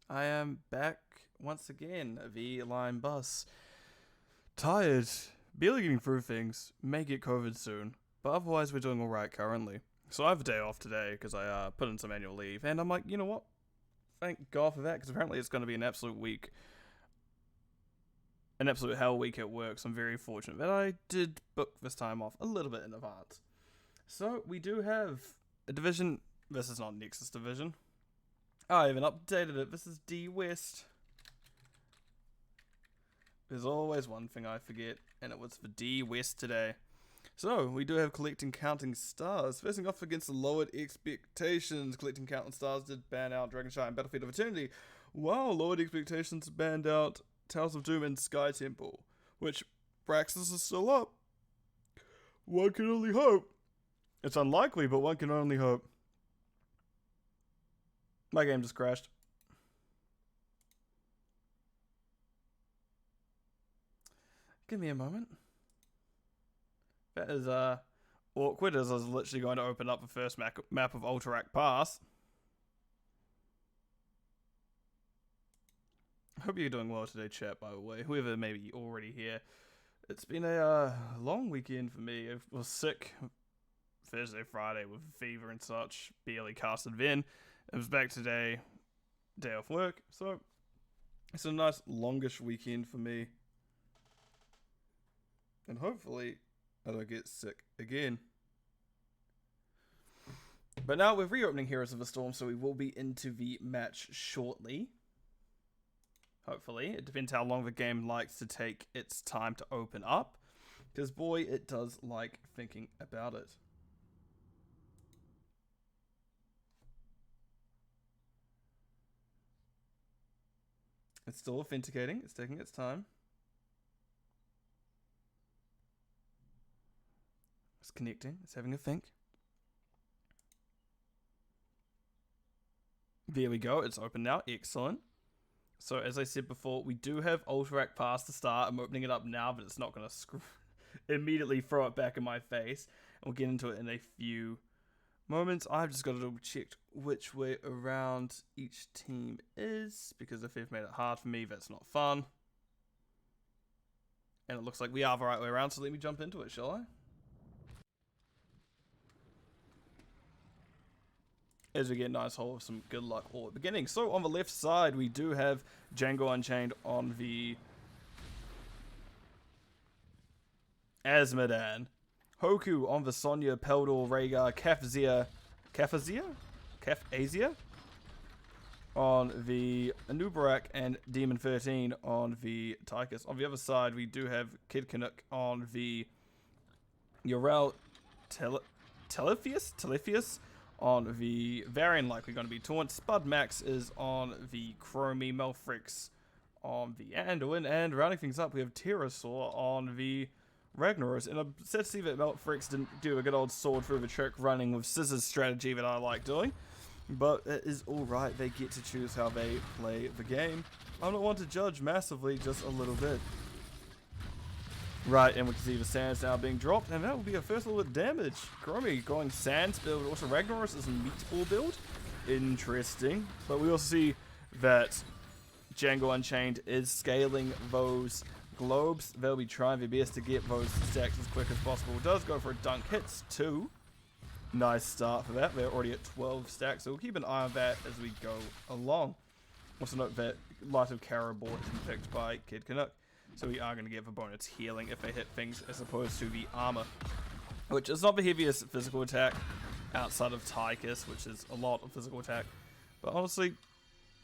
I am back once again, the line bus. Tired, barely getting through things, may get COVID soon, but otherwise we're doing alright currently. So I have a day off today because I put in some annual leave, and I'm like, you know what? Thank God for that, because apparently it's going to be an absolute week, an absolute hell week at work, so I'm very fortunate that I did book this time off a little bit in advance. So we do have a division. This is not Nexus division. I haven't updated it. This is D West. There's always one thing I forget, and it was for D West today. So, we do have collecting counting stars. Facing off against the lowered expectations. Collecting counting stars did ban out Dragonshire and Battlefield of Eternity. Wow, lowered expectations banned out Tales of Doom and Sky Temple. Which, Praxis is still up. One can only hope. It's unlikely, but one can only hope. My game just crashed. Give me a moment. That is awkward, as I was literally going to open up the first map of Ultrak Pass. Hope you're doing well today, chat, by the way. Whoever may be already here. It's been a long weekend for me. I was sick Thursday, Friday with fever and such. Barely casted then. I was back today, day off work. So, it's a nice longish weekend for me. And hopefully I don't get sick again. But now we're reopening Heroes of the Storm, so we will be into the match shortly. Hopefully. It depends how long the game likes to take its time to open up. Because boy, it does like thinking about it. It's still authenticating. It's taking its time. It's connecting. It's having a think. There we go. It's open now. Excellent. So, as I said before, we do have Ultrak Pass to start. I'm opening it up now, but it's not going to immediately throw it back in my face. And we'll get into it in a few moments. I've just got to double check which way around each team is, because if they've made it hard for me, that's not fun. And it looks like we are the right way around, so let me jump into it, shall I? As we get a nice hold of some good luck all at the beginning. So on the left side, we do have Django Unchained on the Azmodan. Hoku on the Sonya, Peldor, Rhaegar, Kaphazia on the Anubarak, and Demon 13 on the Tychus. On the other side, we do have Kid Canuck on the Urel Telephius on the Varian, likely going to be Taunt. Spud Max is on the Chromie, Melfrix on the Anduin, and rounding things up, we have Pterosaur on the Ragnaros. And I'm sad to see that Melfrix didn't do a good old sword through the trick running with scissors strategy that I like doing. But it is alright, they get to choose how they play the game. I'm not one to judge massively, just a little bit. Right, and we can see the sands now being dropped, and that will be our first little bit of damage. Chromie going sands build, also Ragnaros is a meatball build. Interesting. But we also see that Django Unchained is scaling those globes. They'll be trying their best to get those stacks as quick as possible. Does go for a dunk, hits 2. Nice start for that. They're already at 12 stacks, so we'll keep an eye on that as we go along. Also note that Light of Caribou has been picked by Kid Canuck. So we are going to get the bonus healing if they hit things as opposed to the armor, which is not the heaviest physical attack outside of Tychus, which is a lot of physical attack. But honestly,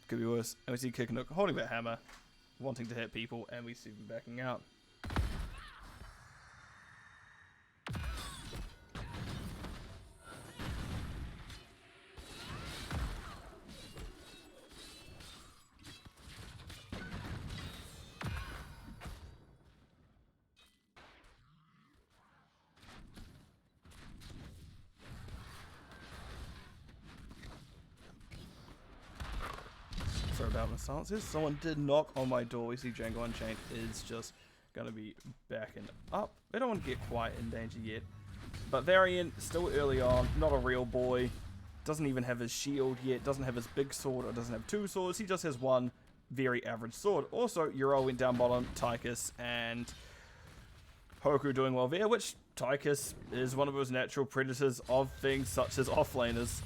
could be worse. And we see Kid Canuck holding that hammer, wanting to hit people, and we see them backing out. Sorry about my silences. Someone did knock on my door. We see Django Unchained is just going to be backing up. They don't want to get quite in danger yet. But Varian, still early on, not a real boy. Doesn't even have his shield yet, doesn't have his big sword, or doesn't have two swords. He just has one very average sword. Also, Euro went down bottom, Tychus and Hoku doing well there, which Tychus is one of those natural predators of things such as offlaners.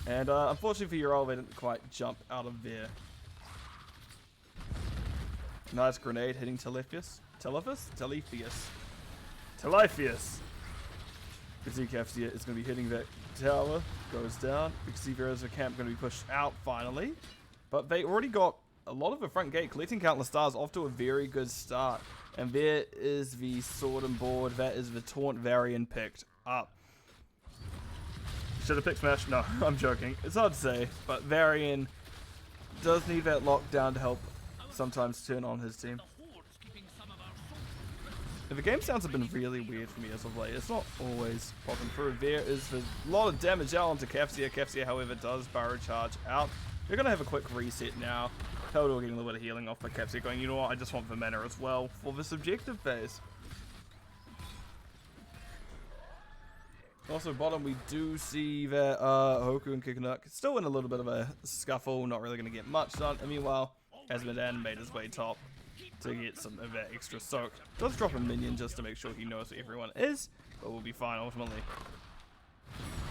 And unfortunately for Euro, they didn't quite jump out of there. Nice grenade hitting Telephus. Kafsia is going to be hitting that tower. Goes down. We can see Vera's camp going to be pushed out finally. But they already got a lot of the front gate, collecting countless stars off to a very good start. And there is the sword and board. That is the taunt Varian picked up. Should have picked Smash? No, I'm joking. It's hard to say, but Varian does need that lockdown to help sometimes turn on his team. The game sounds have been really weird for me as of late. It's not always popping through. There is a lot of damage out onto Kafsia. Kafsia, however, does burrow charge out. We're going to have a quick reset now. Peldor getting a little bit of healing off by Kafsia, going, you know what, I just want the mana as well for this objective phase. Also, bottom, we do see that Hoku and Kikanuk still in a little bit of a scuffle, not really going to get much done. And meanwhile, Asmodan made his way top to get some of that extra soak. Does drop a minion just to make sure he knows who everyone is, but we'll be fine ultimately.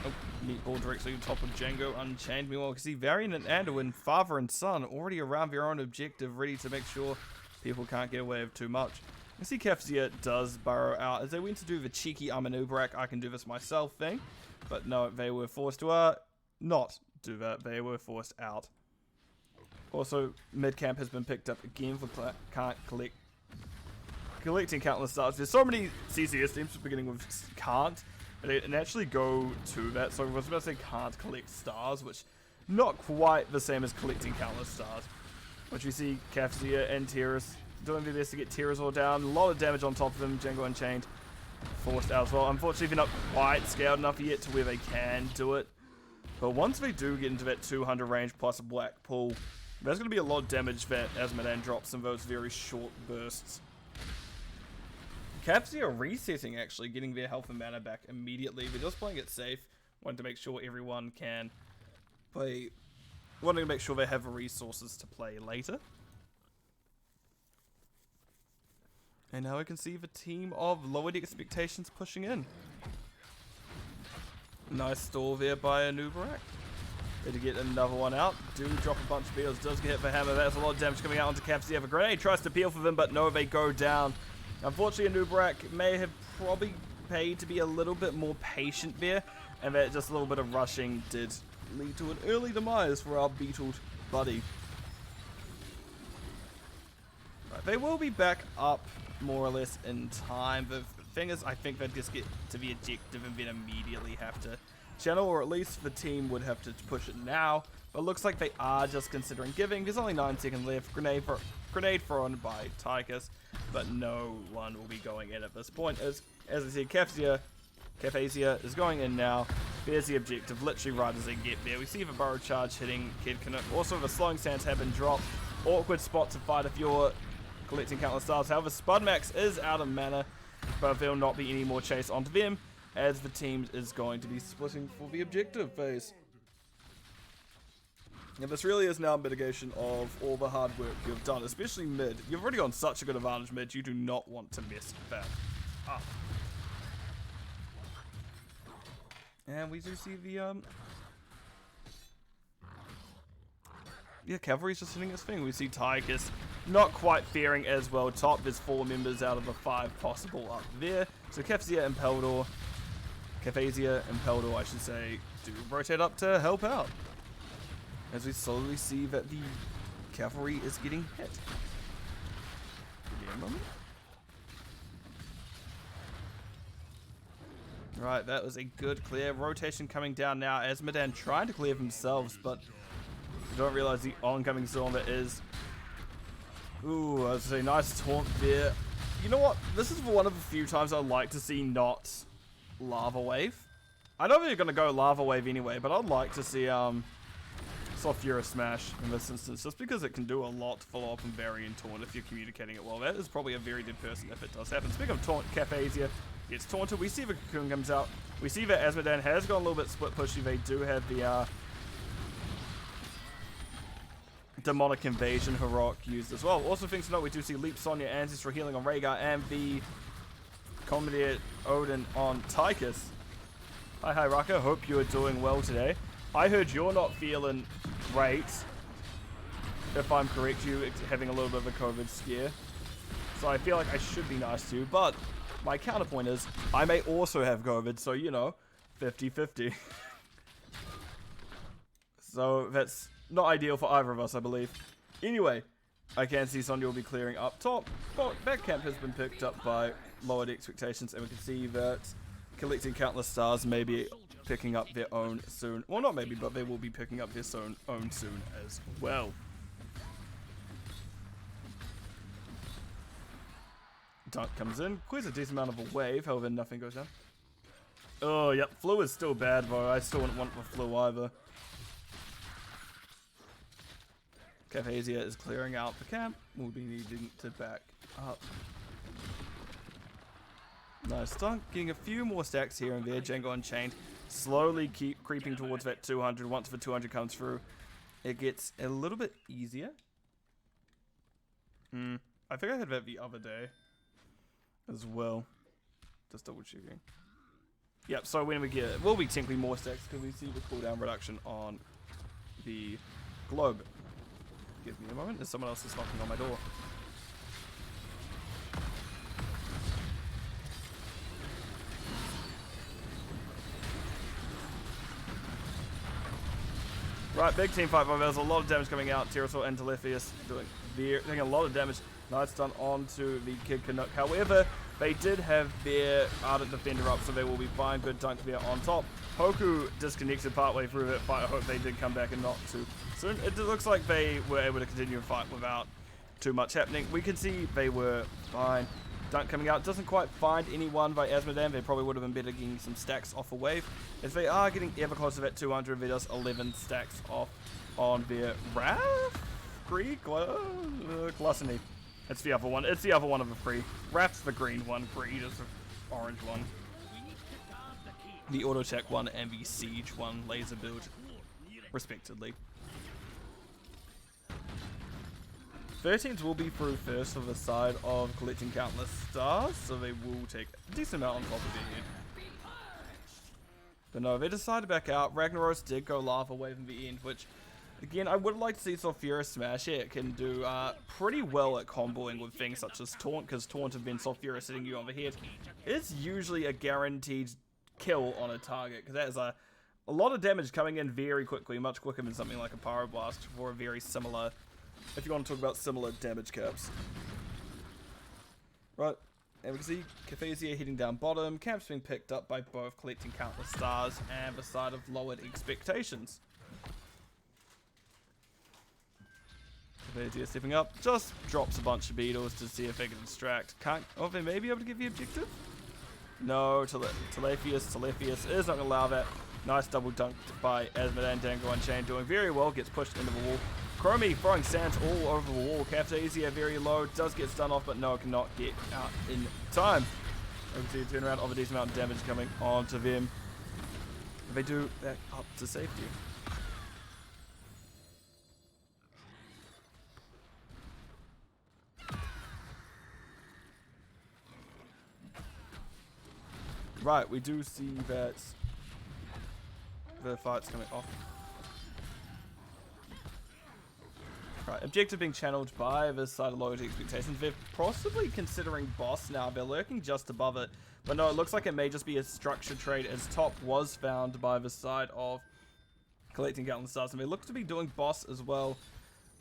Oh, meatball directly on top of Django Unchained. Meanwhile, we can see Varian and Anduin, father and son, already around their own objective, ready to make sure people can't get away with too much. You see Kafsia does burrow out as they went to do the cheeky I'm an Ubrak, I can do this myself thing. But no, they were forced to not do that. They were forced out. Also, mid-camp has been picked up again for collecting countless stars. There's so many CCS teams beginning with can't, and actually go to that. So I was about to say can't collect stars, which not quite the same as collecting countless stars. Which we see Kafsia and Terrace doing their best to get Terrace all down. A lot of damage on top of them. Django Unchained forced out as well. Unfortunately, they're not quite scaled enough yet to where they can do it. But once they do get into that 200 range plus a black pool, there's going to be a lot of damage that Asmodan drops in those very short bursts. Kafsia resetting, actually, getting their health and mana back immediately. They're just playing it safe, wanting to make sure everyone can play, wanting to make sure they have the resources to play later. And now we can see the team of lowered expectations pushing in. Nice stall there by Anubarak. There to get another one out. Do drop a bunch of beetles. Does get hit for hammer. That's a lot of damage coming out onto Kafsia. The grenade tries to peel for them, but no, they go down. Unfortunately, Anubarak may have probably paid to be a little bit more patient there, and that just a little bit of rushing did lead to an early demise for our beetled buddy. Right, they will be back up more or less in time. The thing is, I think they'd just get to the objective and then immediately have to channel, or at least the team would have to push it now. But it looks like they are just considering giving. There's only 9 seconds left. Grenade thrown by Tychus, but no one will be going in at this point. As I said, Kafsia is going in now. There's the objective, literally right as they get there. We see the burrow charge hitting Kid Canuck. Also, the slowing sands have been dropped. Awkward spot to fight if you're collecting countless stars. However, Spudmax is out of mana, but there will not be any more chase onto them, as the team is going to be splitting for the objective phase. And this really is now a mitigation of all the hard work you've done, especially mid. You've already got such a good advantage mid, you do not want to mess that up. And we do see the, yeah, cavalry's just hitting its thing. We see Tychus not quite faring as well top. There's 4 members out of the 5 possible up there. So Kafsia and Peldor, I should say, do rotate up to help out. As we slowly see that the cavalry is getting hit. Give me a moment. Right, that was a good clear. Rotation coming down now. Asmodan trying to clear themselves, but don't realize the oncoming storm that is. Ooh, I was saying, nice taunt there. You know what? This is one of the few times I'd like to see not Lava Wave. I know they're going to go Lava Wave anyway, but I'd like to see Sulfura Smash in this instance, just because it can do a lot to follow up and Varian taunt if you're communicating it well. That is probably a very dead person if it does happen. Speaking of taunt, Kafsia gets taunted. We see the cocoon comes out. We see that Azmodan has gone a little bit split pushy. They do have the Demonic Invasion heroic used as well. Also things to note, we do see Leap Sonya, Ancestral Healing on Rhaegar, and the Commandeer Odin on Tychus. Hi Raka, hope you are doing well today. I heard you're not feeling great. If I'm correct, you having a little bit of a COVID scare. So I feel like I should be nice to you, but my counterpoint is I may also have COVID, so you know, 50-50. So that's not ideal for either of us, I believe. Anyway, I can see Sonya will be clearing up top, but back camp has been picked up by lowered expectations, and we can see that Collecting Countless Stars may be picking up their own soon. Well, not maybe, but they will be picking up their own soon as well. Dunk comes in, clears a decent amount of a wave, however nothing goes down. Oh, yep, Flu is still bad, though. I still wouldn't want the Flu either. Cafazia is clearing out the camp. We'll be needing to back up. Nice dunk. Getting a few more stacks here and there. Django Unchained slowly keep creeping towards that 200. Once the 200 comes through, it gets a little bit easier. I think I had that the other day as well. Just double checking. Yep, so when we get it, will be technically more stacks because we see the cooldown reduction on the globe. Give me a moment. There's someone else that's knocking on my door. Right, big team fight. There's a lot of damage coming out. Pterosaur and Telephus doing a lot of damage. Nice done onto the Kid Canuck. However, they did have their Ardent Defender up, so they will be fine. Good dunk there on top. Hoku disconnected partway through that fight. I hope they did come back and not too soon. It looks like they were able to continue the fight without too much happening. We can see they were fine. Dunk coming out. Doesn't quite find anyone by Azmodan. They probably would have been better getting some stacks off a wave. If they are getting ever closer to that 200, they're just 11 stacks off on their Wrath? Greek? Gluttony. It's the other one. It's the other one of the three. Wrath's the green one. Greed is the orange one. The auto attack one and the siege one, laser build, respectively. 13s will be through first for the side of Collecting Countless Stars, so they will take a decent amount on top of their head. But no, they decided to back out. Ragnaros did go Lava Wave in the end, which, again, I would like to see Sulfura smash it. It can do pretty well at comboing with things such as Taunt, because Taunt have been Sulfura sitting you on the head. It's usually a guaranteed kill on a target, because that is a lot of damage coming in very quickly, much quicker than something like a Pyroblast for a very similar, if you want to talk about similar damage caps. Right, and we can see Cafazia heading down bottom, camps being picked up by both Collecting Countless Stars and the side of lowered expectations. Cafazia stepping up, just drops a bunch of beetles to see if they can distract. Can't, oh, they may be able to get the objective? No, Telephus is not going to allow that. Nice double dunk by Azmodan. Django Unchained doing very well, gets pushed into the wall. Chromie throwing sands all over the wall. Cafazia very low, does get stun off, but no, cannot get out in time. We can see a turnaround of a decent amount of damage coming onto them. They do back up to safety. Right, we do see that the fight's coming off. Right, objective being channeled by the side of lowered expectations. They're possibly considering boss now. They're lurking just above it. But no, it looks like it may just be a structure trade, as top was found by the side of Collecting Countless Stars. And they look to be doing boss as well.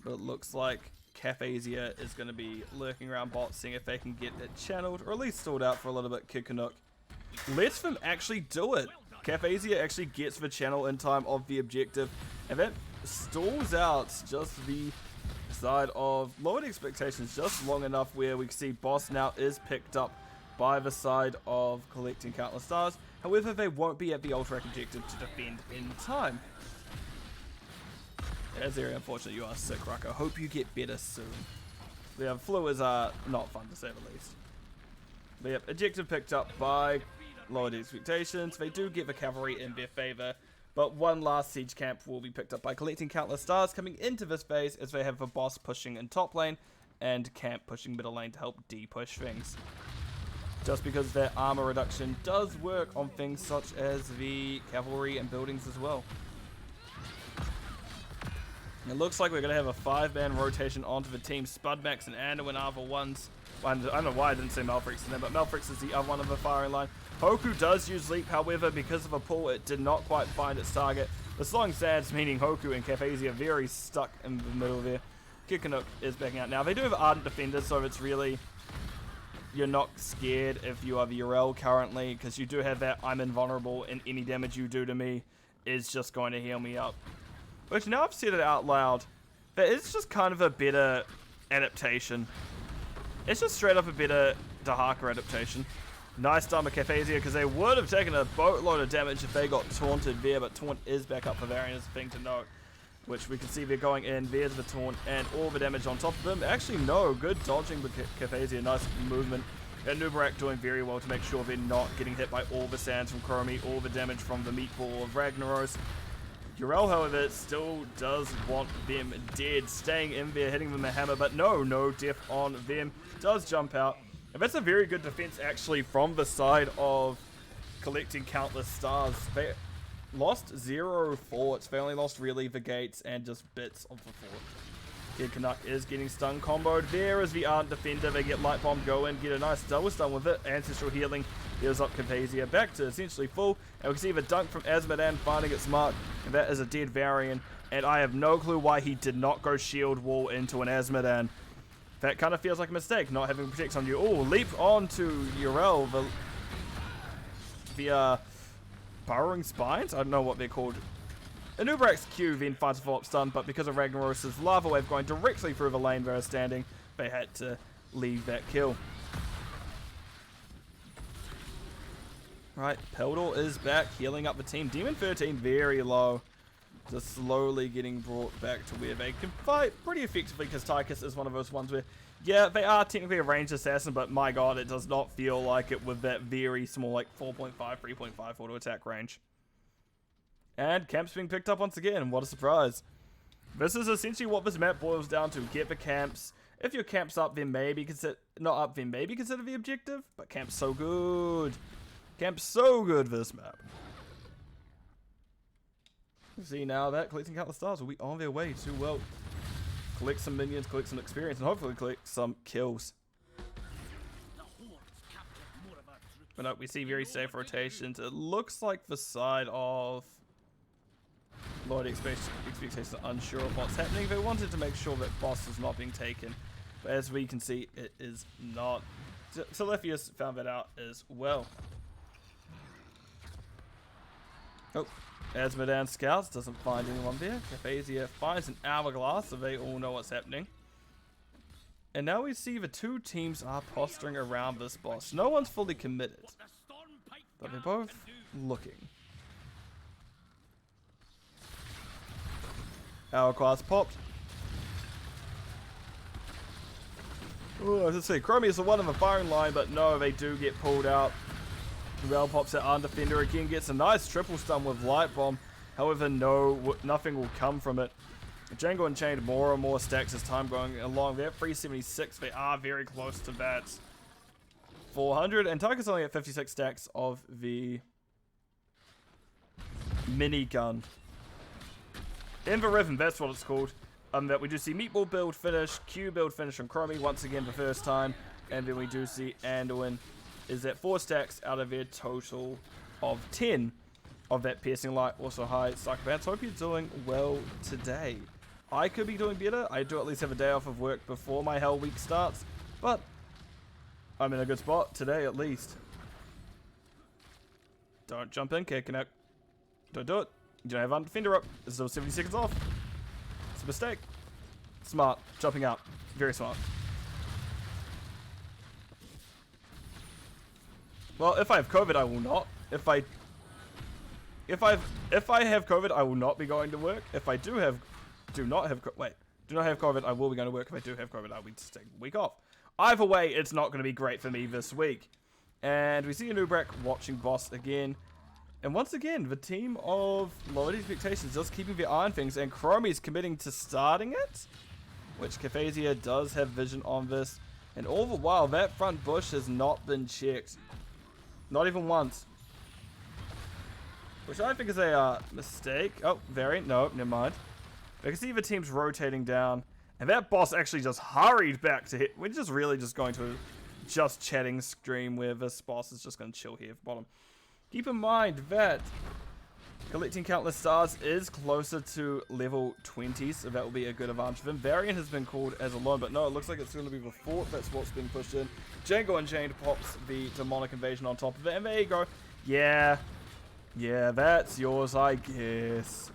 But it looks like Cafazia is going to be lurking around bot, seeing if they can get it channeled, or at least stalled out for a little bit. Kid Canuck lets them actually do it. Cafazia actually gets the channel in time of the objective, and that stalls out just the side of lowered expectations just long enough where we see boss now is picked up by the side of Collecting Countless Stars. However, they won't be at the Ultrac objective to defend in time. It's very unfortunate you are sick, Rucker. Hope you get better soon. Yeah, flu is not fun to say the least. But yep, objective picked up by lowered expectations. They do get the cavalry in their favor, but one last siege camp will be picked up by collecting countless stars coming into this phase as they have the boss pushing in top lane and camp pushing middle lane to help de-push things. Just because their armor reduction does work on things such as the cavalry and buildings as well. It looks like we're going to have a 5-man rotation onto the team. Spudmax and Anduin are the ones. I don't know why I didn't say Malfrix in there, but Malfrix is the other one of the firing line. Hoku does use Leap, however, because of a pull, it did not quite find its target. The slowing sands, meaning Hoku and Cafazia, are very stuck in the middle there. Kikanuk is backing out now. They do have Ardent Defenders, so it's really... You're not scared if you are the Urel currently, because you do have that I'm invulnerable and any damage you do to me is just going to heal me up. Which, now I've said it out loud, that is just kind of a better adaptation. It's just straight up a better Dahaka adaptation. Nice done with Cafazia, because they would have taken a boatload of damage if they got taunted there, but taunt is back up for Varian is a thing to note. Which we can see they're going in, there's the taunt, and all the damage on top of them. Actually, no, good dodging with Cafazia, nice movement. And Nubarak doing very well to make sure they're not getting hit by all the sands from Chromie, all the damage from the meatball of Ragnaros. Urel, however, still does want them dead, staying in there, hitting them with a hammer, but no death on them. Does jump out. And that's a very good defense, actually, from the side of collecting countless stars. They lost 0 forts. They only lost really the gates and just bits of the fort. Kid Canuck is getting stun comboed. There is the Ardent Defender. They get Light Bomb going, get a nice double stun with it. Ancestral Healing heals up Cafazia back to essentially full. And we can see the dunk from Azmodan finding its mark. And that is a dead Varian. And I have no clue why he did not go shield wall into an Azmodan. That kind of feels like a mistake, not having protects on you. Oh, leap onto Urel. The Burrowing Spines? I don't know what they're called. Anubarak's Q then finds a follow-up stun, but because of Ragnaros' Lava Wave going directly through the lane they were standing, they had to leave that kill. Right, Peldor is back, healing up the team. Demon 13 very low. Just slowly getting brought back to where they can fight pretty effectively, because Tychus is one of those ones where, yeah, they are technically a ranged assassin, but my god, it does not feel like it with that very small, like 4.5, 3.5 auto attack range. And camps being picked up once again. What a surprise. This is essentially what this map boils down to. Get the camps. If your camp's up, then maybe consider... Not up, then maybe consider the objective. But camp's so good. Camp's so good for this map. You see now that collecting countless stars will be on their way to, well, collect some minions, collect some experience, and hopefully collect some kills. But no, we see very safe rotations. It looks like the side of... Lord expectations are unsure of what's happening. They wanted to make sure that boss is not being taken, but as we can see, it is not. Telefius found that out as well. Oh, Azmodan scouts, doesn't find anyone there. Cafazia finds an hourglass, so they all know what's happening. And now we see the two teams are posturing around this boss. No one's fully committed, but they're both looking. Hourglass popped. Oh, as I say, Chromie is the one in the firing line, but no, they do get pulled out. Rail pops out on Defender again, gets a nice triple stun with Light Bomb. However, no, nothing will come from it. Django Unchained more and more stacks as time going along. They're at 376. They are very close to that 400, and Tychus only at 56 stacks of the minigun. In the Rhythm, that's what it's called. That we do see Meatball build finish, Q build finish on Chromie once again the first time, and then we do see Anduin is at 4 stacks out of their total of 10 of that Piercing Light. Also, hi Psychopaths, hope you're doing well today. I could be doing better. I do at least have a day off of work before my Hell Week starts, but I'm in a good spot today at least. Don't jump in, Kakarnak. Don't do it. You don't have Ardent Defender up. This is still 70 seconds off. It's a mistake. Smart. Jumping out. Very smart. Well, if I have COVID, I will not. If I have COVID, I will not be going to work. If I do not have COVID, I will be going to work. If I do have COVID, I'll be just taking a week off. Either way, it's not going to be great for me this week. And we see Anubrak watching boss again. And once again, the team of lowered expectations just keeping their eye on things. And Chromie's committing to starting it, which Caphazia does have vision on this. And all the while, that front bush has not been checked. Not even once. Which I think is a mistake. Oh, variant. No, never mind. I can see the team's rotating down. And that boss actually just hurried back to hit. We're just really just going to just chatting stream where this boss is just going to chill here at the bottom. Keep in mind that collecting countless stars is closer to level 20, so that will be a good advantage for him. Variant has been called as alone, but no, it looks like it's going to be the fort. That's what's being pushed in. Django Unchained pops the demonic invasion on top of it, and there you go. Yeah, that's yours, I guess.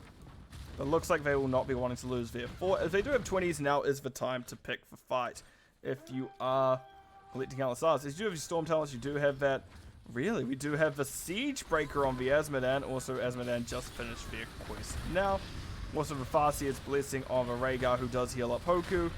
But looks like they will not be wanting to lose their fort. If they do have 20s, now is the time to pick the fight. If you are collecting countless stars, as you do have your storm talents, you do have that. Really, we do have the Siege Breaker on the Azmodan. Also, Azmodan just finished their quest now. Also, the Farseer's Blessing on the Rhaegar, who does heal up Hoku.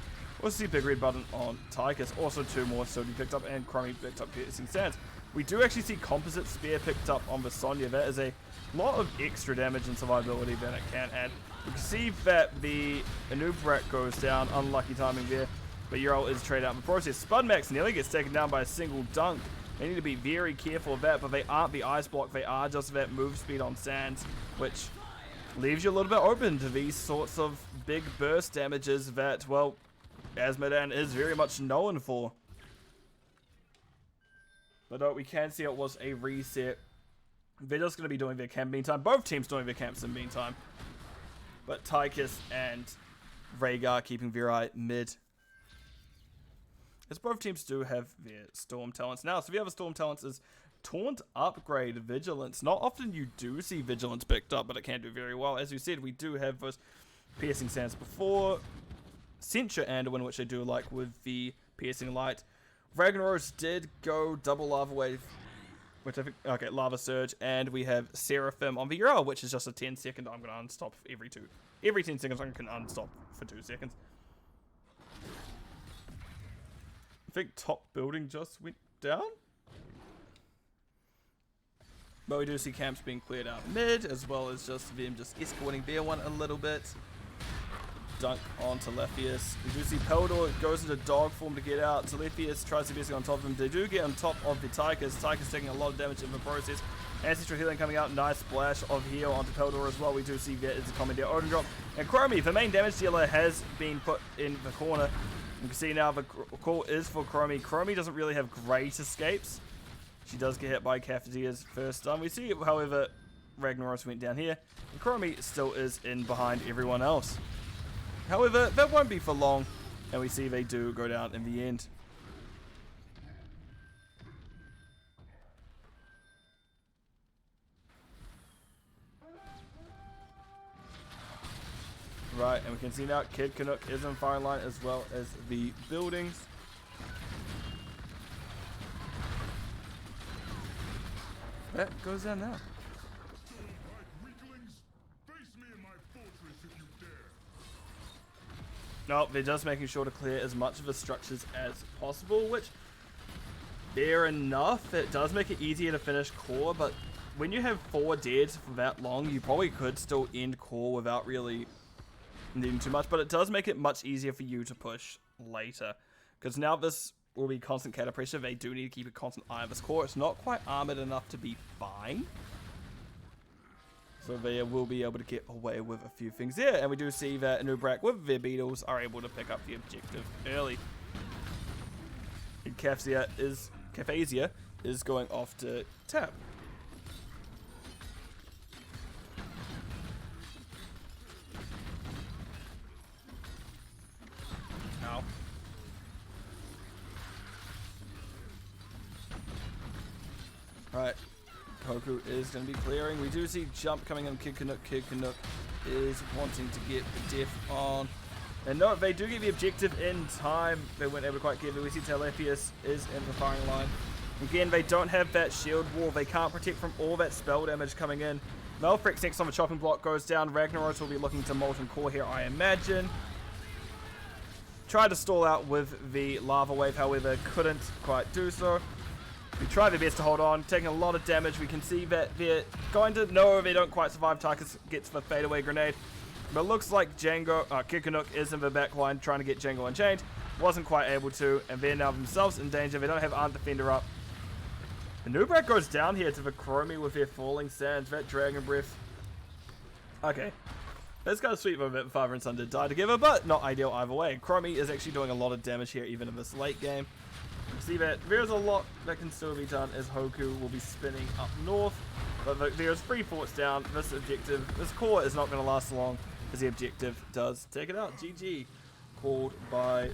Also, the big red button on Tychus. Also, 2 more Sodi picked up, and Chromie picked up Piercing Sands. We do actually see Composite Spear picked up on the Sonya. That is a lot of extra damage and survivability that it can add. We can see that the Anubrak goes down. Unlucky timing there. But Ural is traded out in the process. Spudmax nearly gets taken down by a single dunk. They need to be very careful of that, but they aren't the ice block. They are just that move speed on Sands, which leaves you a little bit open to these sorts of big burst damages that, well, Azmodan is very much known for. But we can see it was a reset. They're just going to be doing their camp meantime. Both teams doing their camps in meantime. But Tychus and Rhaegar keeping their eye mid. As both teams do have their Storm Talents now. So the other Storm Talents is Taunt Upgrade Vigilance. Not often you do see Vigilance picked up, but it can do very well. As we said, we do have those Piercing Sands before. Censure Anduin, which I do like with the Piercing Light. Ragnaros did go double Lava Wave, which I think, okay, Lava Surge. And we have Seraphim on the Ural, which is just a 10-second. I'm going to unstop every 10 seconds. I can unstop for 2 seconds. I think top building just went down. But we do see camps being cleared out mid, as well as just them just escorting their one a little bit. Dunk on Telephius. We do see Peldor goes into dog form to get out. Telephius tries to be on top of him. They do get on top of the Tychus. Tychus taking a lot of damage in the process. Ancestral Healing coming out. Nice splash of heal onto Peldor as well. We do see that is a Commandeer Odin drop. And Chromie, the main damage dealer, has been put in the corner. You can see now the call is for Chromie. Chromie doesn't really have great escapes. She does get hit by Caphadia's first stun. We see, however, Ragnaros went down here. And Chromie still is in behind everyone else. However, that won't be for long. And we see they do go down in the end. Right, and we can see now Kid Canuck is on firing line as well as the buildings. That goes down now. Nope, they're just making sure to clear as much of the structures as possible, which, fair enough. It does make it easier to finish core, but when you have 4 dead for that long, you probably could still end core without really needing too much, but it does make it much easier for you to push later, because now this will be constant counter pressure. They do need to keep a constant eye on this core. It's not quite armored enough to be fine, so they will be able to get away with a few things there. And we do see that Anubrak with their beetles are able to pick up the objective early. And Caphazia is going off to tap. Ow. Alright. Hoku is going to be clearing. We do see jump coming on Kid Canuck. Kid Canuck is wanting to get the death on. And no, they do get the objective in time. They weren't able to quite get it. We see Telephius is in the firing line. Again, they don't have that shield wall. They can't protect from all that spell damage coming in. Malfrix next on the chopping block goes down. Ragnaros will be looking to Molten Core here, I imagine. Tried to stall out with the Lava Wave, however, couldn't quite do so. We try their best to hold on, taking a lot of damage. We can see that they're going to... No, they don't quite survive. Tarkus gets the fadeaway grenade. But it looks like Kid Canuck is in the back line trying to get Django Unchained. Wasn't quite able to, and they're now themselves in danger. They don't have Armed Defender up. The Nubrak goes down here to the Chromie with their Falling Sands, that Dragon Breath. Okay. That's kind of sweet that father and son did die together, but not ideal either way. Chromie is actually doing a lot of damage here, even in this late game. You see that there's a lot that can still be done as Hoku will be spinning up north. But there's 3 forts down. This objective, this core is not going to last long, as the objective does take it out. GG. Called by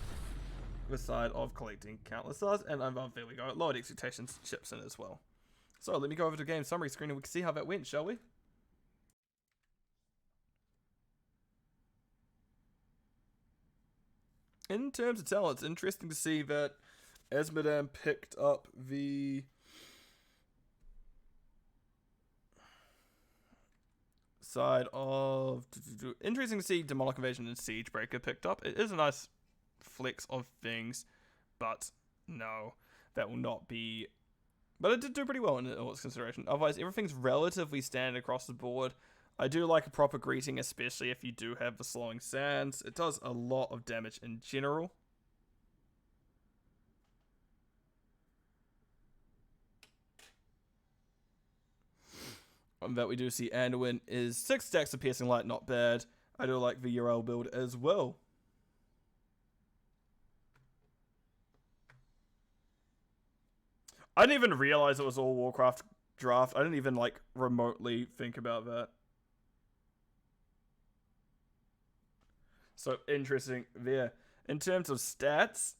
the side of collecting countless stars, and there we go, lowered expectations chips in as well. So let me go over to game summary screen and we can see how that went, shall we? In terms of talent, it's interesting to see that Azmodan picked up the side of... Interesting to see Demonic Invasion and Siegebreaker picked up. It is a nice flex of things, but no, that will not be... But it did do pretty well in all its consideration. Otherwise, everything's relatively standard across the board. I do like a proper greeting, especially if you do have the Slowing Sands. It does a lot of damage in general. That we do see Anduin is 6 stacks of Piercing Light, not bad. I do like the URL build as well. I didn't even realize it was all Warcraft draft. I didn't even like remotely think about that. So interesting there. In terms of stats,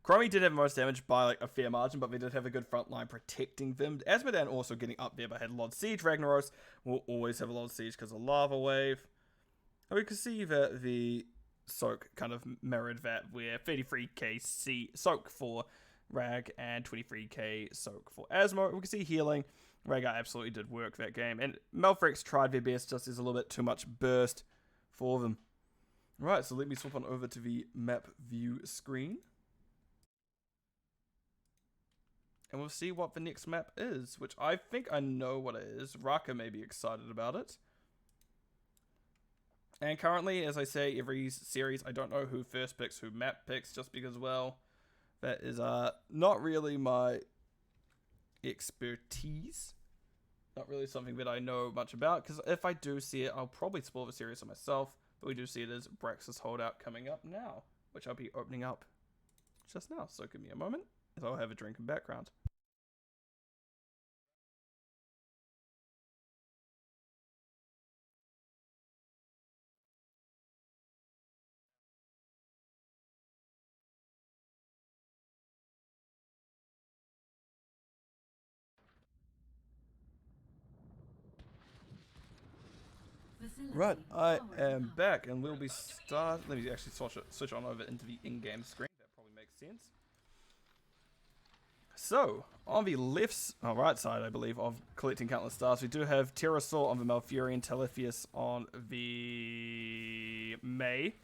Chromie did have most damage by like a fair margin, but they did have a good front line protecting them. Azmodan also getting up there, but had a lot of siege. Ragnaros will always have a lot of siege because of Lava Wave. And we can see that the Soak kind of mirrored that, where 33k Soak for Rag and 23k Soak for Asmo. We can see healing. Rhaegar absolutely did work that game, and Malfrix tried their best, just as a little bit too much burst for them. Right, so let me swap on over to the map view screen. And we'll see what the next map is, which I think I know what it is. Raka may be excited about it. And currently, as I say, every series, I don't know who first picks, who map picks, just because, well, that is not really my expertise. Not really something that I know much about, because if I do see it, I'll probably spoil the series on myself. But we do see it as Brax's Holdout coming up now, which I'll be opening up just now. So give me a moment, as I'll have a drink in background. Right, I am back, and we'll be let me actually switch on over into the in-game screen. That probably makes sense. So, on the right side, I believe, of collecting countless stars, we do have Pterosaur on the Malfurion, Teletheus on the May,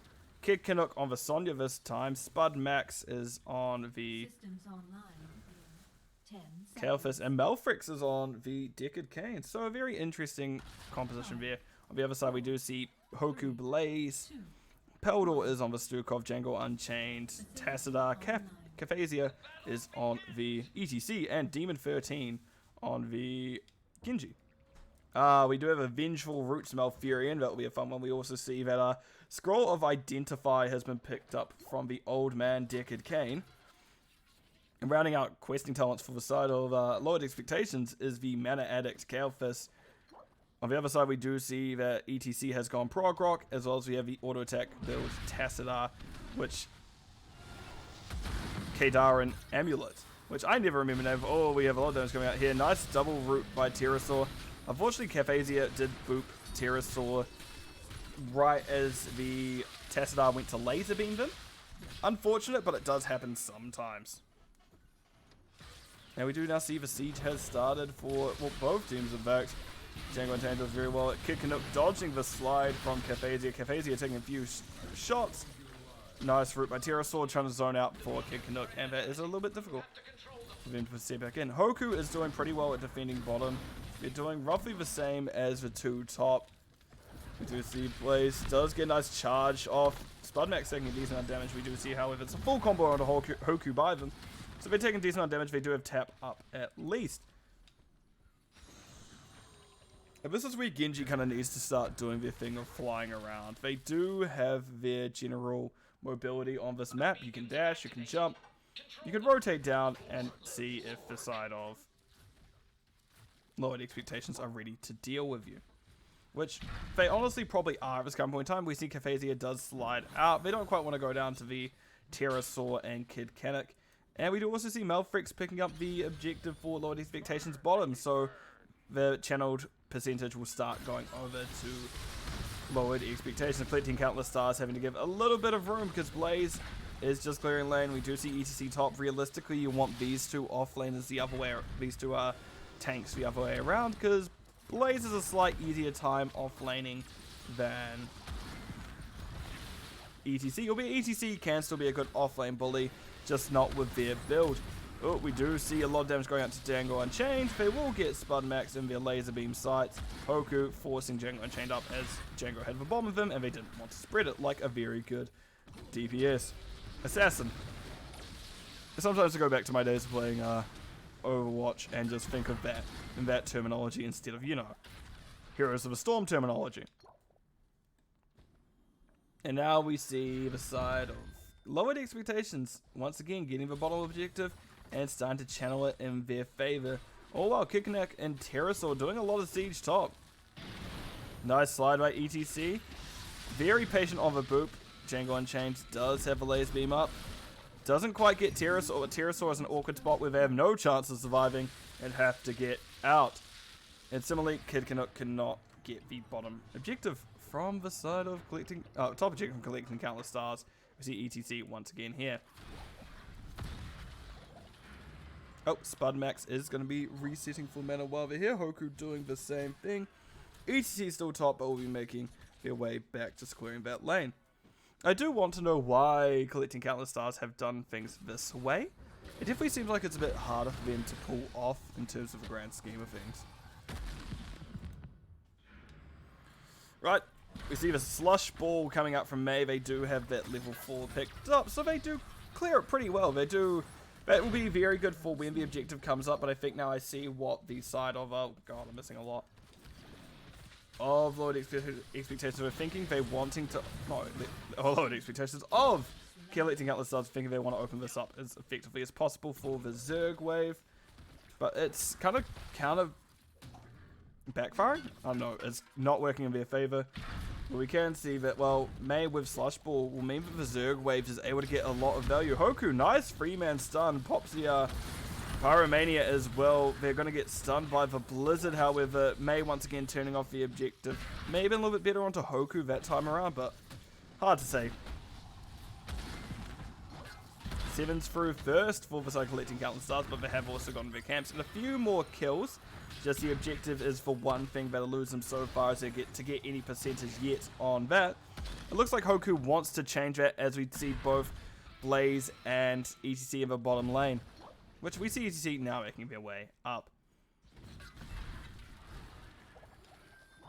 Kid Canuck on the Sonya this time, Spud Max is on the Kael'thas, and Malfrix is on the Deckard Cain. So a very interesting composition there. On the other side, we do see Hoku Blaze. Peldor is on the Stukov, Django Unchained. Tassadar, Kaphasia is on the ETC, and Demon 13 on the Genji. We do have a Vengeful Roots Malfurion. That will be a fun one. We also see that Scroll of Identify has been picked up from the Old Man Deckard Cain. And rounding out questing talents for the side of Lowered Expectations is the Mana Addict Kael'thas. On the other side, we do see that ETC has gone Prog Rock, as well as we have the Auto Attack build Tassadar, which Kadarin Amulet, which I never remember the name of. Oh, we have a lot of damage coming out here. Nice double root by Pterosaur. Unfortunately, Kaphasia did boop Pterosaur right as the Tassadar went to laser beam them. Unfortunate, but it does happen sometimes. And we do now see the siege has started for, well, both teams, in fact. Django Unchained does very well at Kid Canuck, dodging the slide from Kaphasia. Kaphasia taking a few shots. Nice route by Pterosaur, trying to zone out for Kid Canuck, and that is a little bit difficult. for them to step back in. Hoku is doing pretty well at defending bottom. They're doing roughly the same as the two top. We do see Blaze does get a nice charge off. Spudmax taking a decent amount of damage. We do see, however, it's a full combo onto Hoku by them. So they're taking a decent amount of damage. They do have tap up at least. And this is where Genji kind of needs to start doing their thing of flying around. They do have their general mobility on this map. You can dash, you can jump, you can rotate down and see if the side of lowered expectations are ready to deal with you. Which they honestly probably are at this current point in time. We see Cafazia does slide out. They don't quite want to go down to the Pterosaur and Kid Canuck. And we do also see Malfrix picking up the objective for lowered expectations bottom. So the channeled percentage will start going over to lowered expectations. Collecting countless stars, having to give a little bit of room because Blaze is just clearing lane. We do see ETC top. Realistically, you want these two off laners the other way. These two are tanks the other way around because Blaze is a slight easier time off laning than ETC. Albeit ETC can still be a good off lane bully, just not with their build. Oh, we do see a lot of damage going out to Django Unchained. They will get Spud Max in their laser beam sights. Hoku forcing Django Unchained up as Django had the bomb of them, and they didn't want to spread it like a very good DPS assassin. Sometimes I go back to my days of playing Overwatch and just think of that in that terminology instead of, you know, Heroes of the Storm terminology. And now we see the side of lowered expectations, once again getting the bottom objective and starting to channel it in their favor. Oh wow, Kickanek and Pterosaur doing a lot of siege top. Nice slide by ETC. Very patient on the boop. Django Unchained does have a laser beam up. Doesn't quite get Pterosaur, but Pterosaur is an awkward spot where they have no chance of surviving and have to get out. And similarly, Kid Canuck cannot get the bottom objective from the side of collecting, top objective from collecting countless stars. We see ETC once again here. Oh, Spud Max is going to be resetting full mana while they're here. Hoku doing the same thing. ETC still top, but will be making their way back to clearing that lane. I do want to know why collecting countless stars have done things this way. It definitely seems like it's a bit harder for them to pull off in terms of the grand scheme of things. Right, we see the slush ball coming up from Mei. They do have that level 4 picked up, so they do clear it pretty well. They do. That will be very good for when the objective comes up, but I think now I see what the side of, oh god, I'm missing a lot, of lowered expectations were thinking. They wanting to, no, lowered expectations of collecting countless stars, thinking they want to open this up as effectively as possible for the Zerg wave, but it's kind of counter backfiring. I don't know, it's not working in their favor. But we can see that, well, Mei with Slush Ball will mean that the Zerg waves is able to get a lot of value. Hoku, nice free-man stun. Pops the Pyromania as well. They're going to get stunned by the Blizzard, however. Mei once again turning off the objective. Maybe a little bit better onto Hoku that time around, but hard to say. Sevens through first for the side collecting countless stars, but they have also gone to their camps. And a few more kills. Just the objective is for one thing that eludes them so far as they get to get any percentage yet on that. It looks like Hoku wants to change that as we see both Blaze and ETC in the bottom lane. Which we see ETC now making their way up.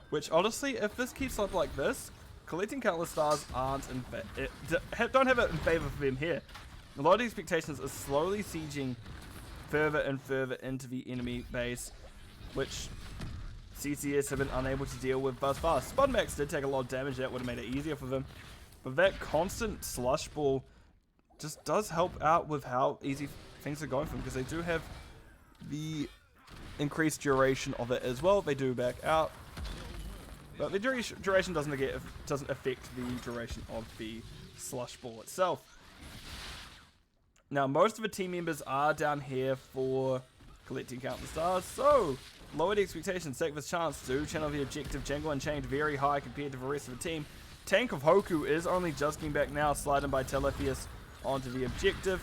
Which honestly, if this keeps up like this, collecting countless stars aren't in don't have it in favor for them here. A lot of expectations are slowly sieging further and further into the enemy base, which CCS have been unable to deal with thus far. Spudmax did take a lot of damage, that would have made it easier for them. But that constant slush ball just does help out with how easy things are going for them, because they do have the increased duration of it as well. They do back out, but the duration doesn't affect the duration of the slush ball itself. Now, most of the team members are down here for collecting countless stars, so lowered expectations, take this chance to channel the objective. Django Unchained very high compared to the rest of the team. Tank of Hoku is only just getting back now, sliding by Teletheus onto the objective.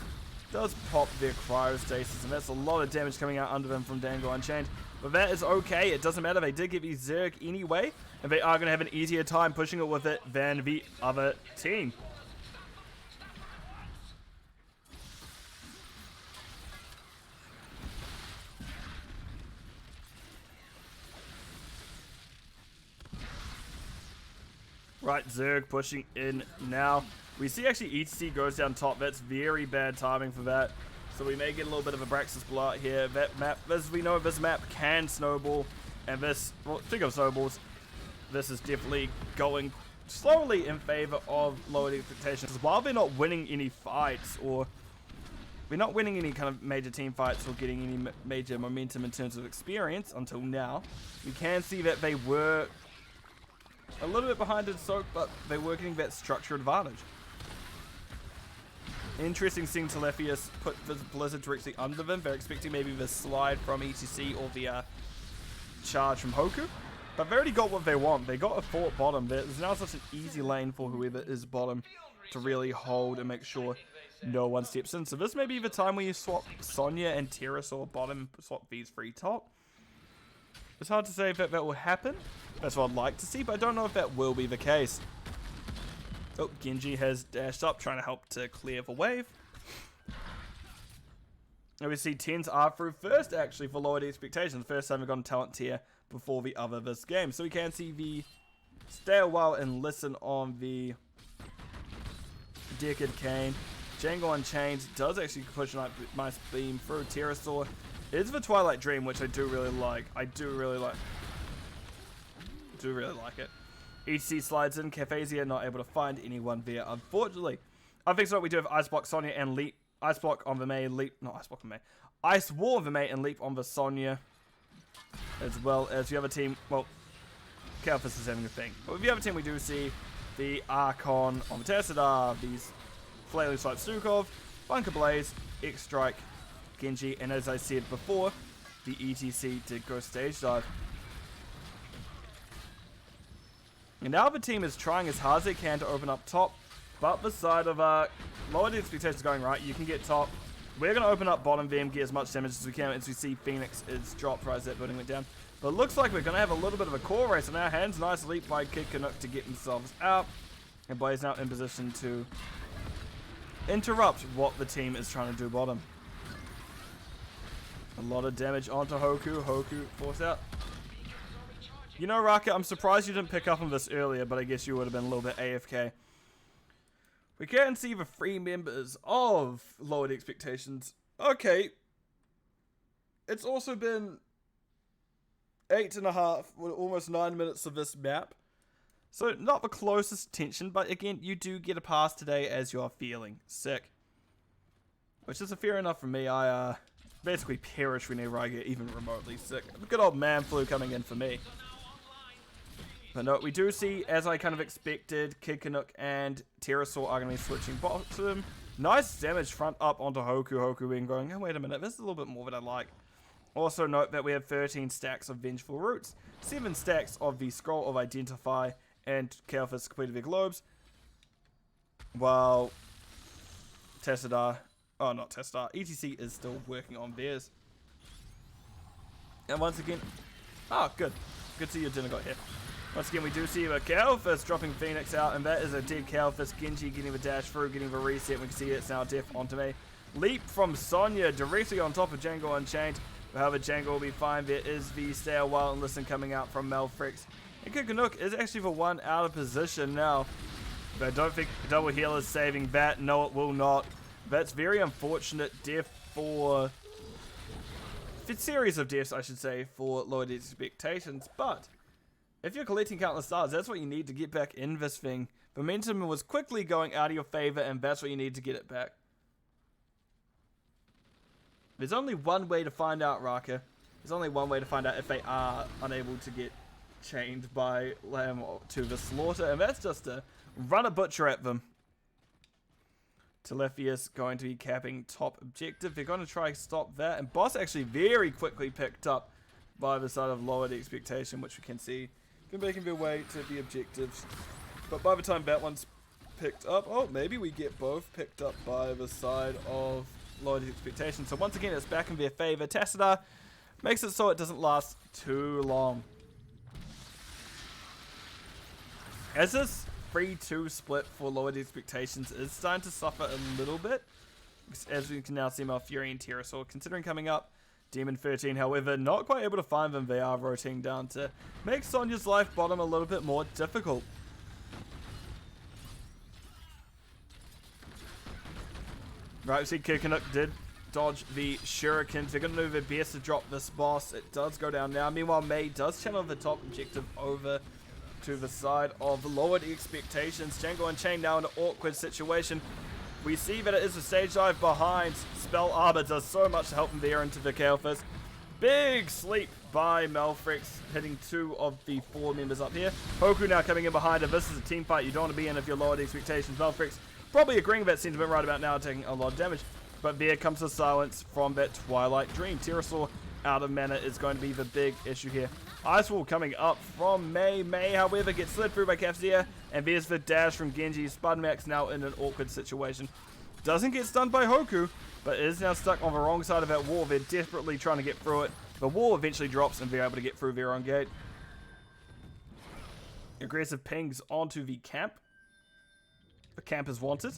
Does pop their cryostasis, and that's a lot of damage coming out under them from Django Unchained. But that is okay, it doesn't matter, they did get the Zerg anyway, and they are going to have an easier time pushing it with it than the other team. Right, Zerg pushing in now. We see actually ETC goes down top. That's very bad timing for that. So we may get a little bit of a Braxis blowout here. That map, as we know, this map can snowball. And this, well, speaking of snowballs, this is definitely going slowly in favor of lowered expectations. While they're not winning any fights, or we're not winning any kind of major team fights or getting any major momentum in terms of experience until now, we can see that they were a little bit behind in Soak, but they were getting that structure advantage. Interesting seeing Telefius put the Blizzard directly under them. They're expecting maybe the slide from ETC or the charge from Hoku. But they already got what they want. They got a fort bottom. There's now such an easy lane for whoever is bottom to really hold and make sure no one steps in. So this may be the time where you swap Sonya and Pterosaur bottom, swap these free top. It's hard to say if that will happen. That's what I'd like to see, but I don't know if that will be the case. Oh, Genji has dashed up, trying to help to clear the wave. And we see 10s are through first, actually, for lowered expectations. First time we've gone talent tier before the other this game. So we can see the stay a while and listen on the Deckard Kane. Django Unchained does actually push a nice beam through Pterosaur. It's the Twilight Dream, which I do really like. I do really like it. ETC slides in. Cafezia not able to find anyone there, unfortunately. I think so. We do have Ice Block, Sonya, and Leap. Ice Block on the Mei, Leap. Not Ice Block on Mei. Ice War on the Mei and Leap on the Sonya. As well as the other team. Well, Kalphus is having a thing. But with the other team, we do see the Archon on the Tassadar, these Flailing Swipe Stukov, Bunker Blaze, X-Strike, Genji, and as I said before, the ETC did go stage dive. And now the team is trying as hard as they can to open up top, but the side of lowered expectations going right, you can get top. We're going to open up bottom VM, get as much damage as we can as we see Phoenix is dropped right as that building went down. But it looks like we're going to have a little bit of a core race on our hands. Nice leap by Kid Canuck to get themselves out. And Blaze now in position to interrupt what the team is trying to do bottom. A lot of damage onto Hoku. Hoku forced out. You know, Raka, I'm surprised you didn't pick up on this earlier, but I guess you would have been a little bit AFK. We can see the 3 members of lowered expectations. Okay. It's also been 8.5, almost 9 minutes of this map. So not the closest tension, but again, you do get a pass today as you're feeling sick. Which is a fair enough for me. I basically perish whenever I get even remotely sick. Good old man flu coming in for me. But no, we do see, as I kind of expected, Kid Canuck and Pterosaur are going to be switching bottom. Nice damage front up onto Hoku. Hoku being going, oh, wait a minute, this is a little bit more than I like. Also note that we have 13 stacks of Vengeful Roots, 7 stacks of the Scroll of Identify, and Kalphus completed their globes. While Tassadar, oh not Tassadar, ETC is still working on theirs. And once again, oh good. Good to see your dinner got hit. Once again, we do see a Kalphus dropping Phoenix out, and that is a dead Kalphus. Genji getting the dash through, getting the reset. We can see it's now death onto me. Leap from Sonya directly on top of Django Unchained. However, Django will be fine. There is the Stay a While and Listen coming out from Malfrix. And Kid Canuck is actually for 1 out of position now. But I don't think double heal is saving that. No, it will not. That's very unfortunate death for... series of deaths, I should say, for lowered expectations. But if you're collecting countless stars, that's what you need to get back in this thing. Momentum was quickly going out of your favor, and that's what you need to get it back. There's only one way to find out, Raka. There's only one way to find out if they are unable to get chained by Lamb to the slaughter, and that's just to run a butcher at them. Telefius going to be capping top objective. They're going to try to stop that, and Boss actually very quickly picked up by the side of lowered expectation, which we can see making their way to the objectives. But by the time that one's picked up, oh, maybe we get both picked up by the side of lowered expectation. So once again, it's back in their favor. Tassadar makes it so it doesn't last too long. As this 3-2 split for lowered expectations is starting to suffer a little bit, as we can now see Malfury and Pterosaur considering coming up. Demon 13, however, not quite able to find them. They are rotating down to make Sonya's life bottom a little bit more difficult. Right, we see Kirkanuk did dodge the shurikens. They're going to move their best to drop this boss. It does go down now. Meanwhile, Mei does channel the top objective over to the side of the lowered expectations. Django Unchained now in an awkward situation. We see that it is a stage dive behind. Spell Arbor does so much to help him there into the Chaos Fist. Big sleep by Malfrix, hitting 2 of the 4 members up here. Hoku now coming in behind him. This is a team fight you don't want to be in if you're lowered expectations. Malfrix probably agreeing with that sentiment right about now, taking a lot of damage. But there comes the silence from that Twilight Dream. Pterosaur out of mana is going to be the big issue here. Ice Wall coming up from Mei. Mei, however, gets slid through by Cafzia. And there's the dash from Genji. Spudmax now in an awkward situation. Doesn't get stunned by Hoku, but is now stuck on the wrong side of that wall. They're desperately trying to get through it. The wall eventually drops and they're able to get through their own gate. Aggressive pings onto the camp. The camp is wanted.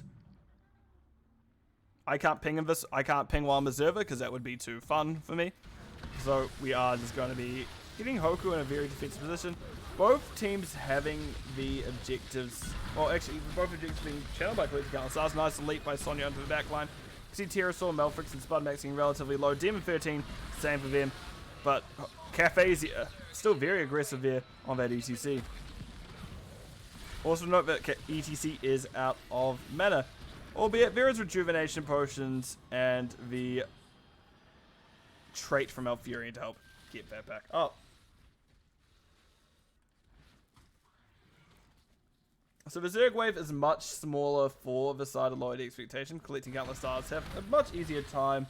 I can't ping in this. I can't ping while I'm a server because that would be too fun for me. So we are just going to be getting Hoku in a very defensive position. Both teams having the objectives. Well, actually, both objectives being channeled by Collective Countless Stars. Nice leap by Sonya onto the back line. See Pterosaur, Malfrix, and Spudmax being relatively low. Demon 13, same for them. But Cafe's still very aggressive there on that ETC. Also note that ETC is out of mana. Albeit there is rejuvenation potions and the trait from Alfurion to help get that back up. So the Zerg wave is much smaller for the side of lowered expectation. Collecting Countless Stars have a much easier time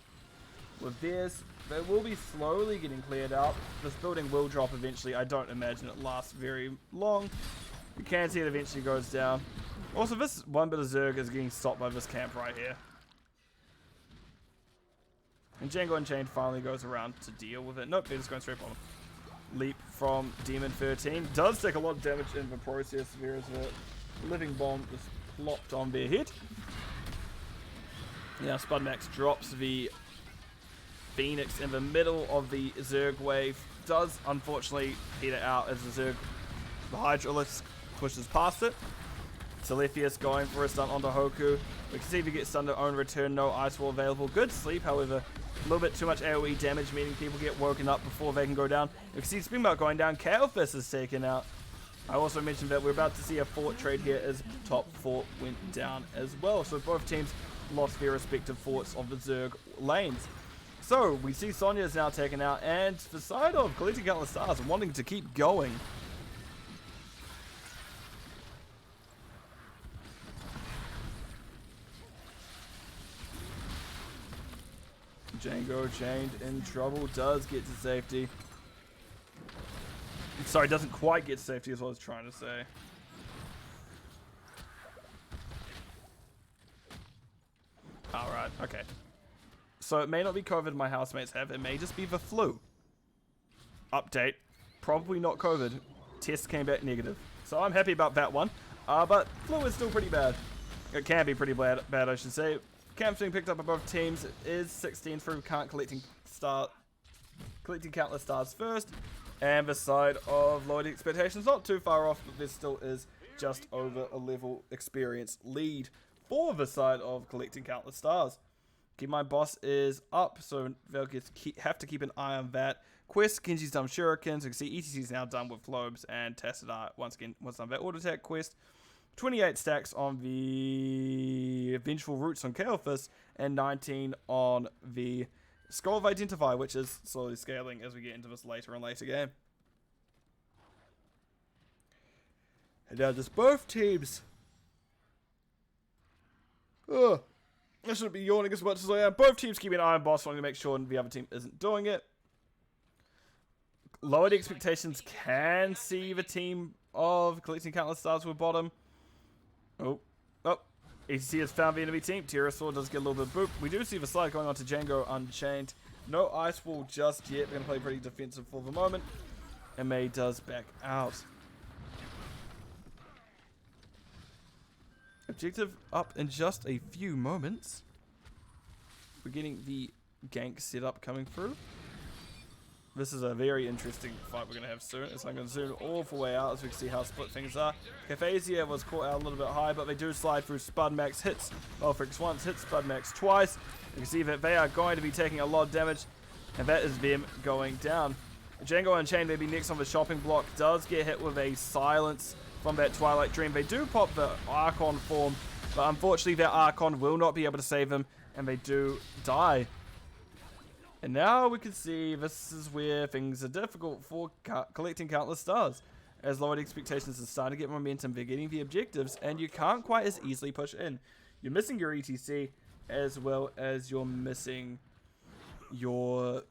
with theirs. They will be slowly getting cleared out. This building will drop eventually. I don't imagine it lasts very long. You can see it eventually goes down. Also, this one bit of Zerg is getting stopped by this camp right here. And Django Unchained finally goes around to deal with it. Nope, they're just going straight bottom. Leap from Demon 13. Does take a lot of damage in the process. There is a living bomb just plopped on their head. Now Spudmax drops the Phoenix in the middle of the Zerg wave. Does unfortunately peter out as the Hydralisk pushes past it. Telefius going for a stun onto Hoku. We can see if he gets stunned to own return. No Ice Wall available. Good sleep, however. A little bit too much AoE damage, meaning people get woken up before they can go down. We can see Spinbot going down. Kael'thas is taken out. I also mentioned that we're about to see a fort trade here as top fort went down as well. So both teams lost their respective forts of the Zerg lanes. So we see Sonya is now taken out, and the side of Collecting Countless Stars wanting to keep going. Django Chained in trouble, does get to safety. Sorry, doesn't quite get to safety is what I was trying to say. Alright, okay. So it may not be COVID my housemates have, it may just be the flu. Update, probably not COVID. Test came back negative. So I'm happy about that one. But flu is still pretty bad. It can be pretty bad, I should say. Camps being picked up by both teams is 16 through collecting Countless Stars first. And the side of lowered expectations not too far off, but there still is just over a level experience lead for the side of Collecting Countless Stars. Keep in mind, boss is up, so they'll have to keep an eye on that. Quest, Genji's done shurikens. You can see ETC's now done with globes, and Tassadar once again was done that auto attack quest. 28 stacks on the Vengeful Roots on Kael'thas, and 19 on the Skull of Identify, which is slowly scaling as we get into this later and later game. And now just both teams. Ugh. I shouldn't be yawning as much as I am. Both teams keep an eye on boss, wanting to make sure the other team isn't doing it. Lowered expectations can see the team of Collecting Countless Stars with bottom. Oh. ETC has found the enemy team. Pterosaur does get a little bit of boop. We do see the slide going on to Django Unchained. No Ice Wall just yet. We're going to play pretty defensive for the moment. And Mei does back out. Objective up in just a few moments. We're getting the gank setup coming through. This is a very interesting fight we're going to have soon. So I'm going to zoom all the way out as we can see how split things are. Cafazia was caught out a little bit high, but they do slide through. Spudmax hits Malfrix once, hits Spudmax twice. You can see that they are going to be taking a lot of damage, and that is them going down. Django Unchained may be next on the shopping block, does get hit with a silence from that Twilight Dream. They do pop the Archon form, but unfortunately that Archon will not be able to save them, and they do die. And now we can see this is where things are difficult for collecting countless stars. As lowered expectations are starting to get momentum, they're getting the objectives, and you can't quite as easily push in. You're missing your ETC, as well as you're missing your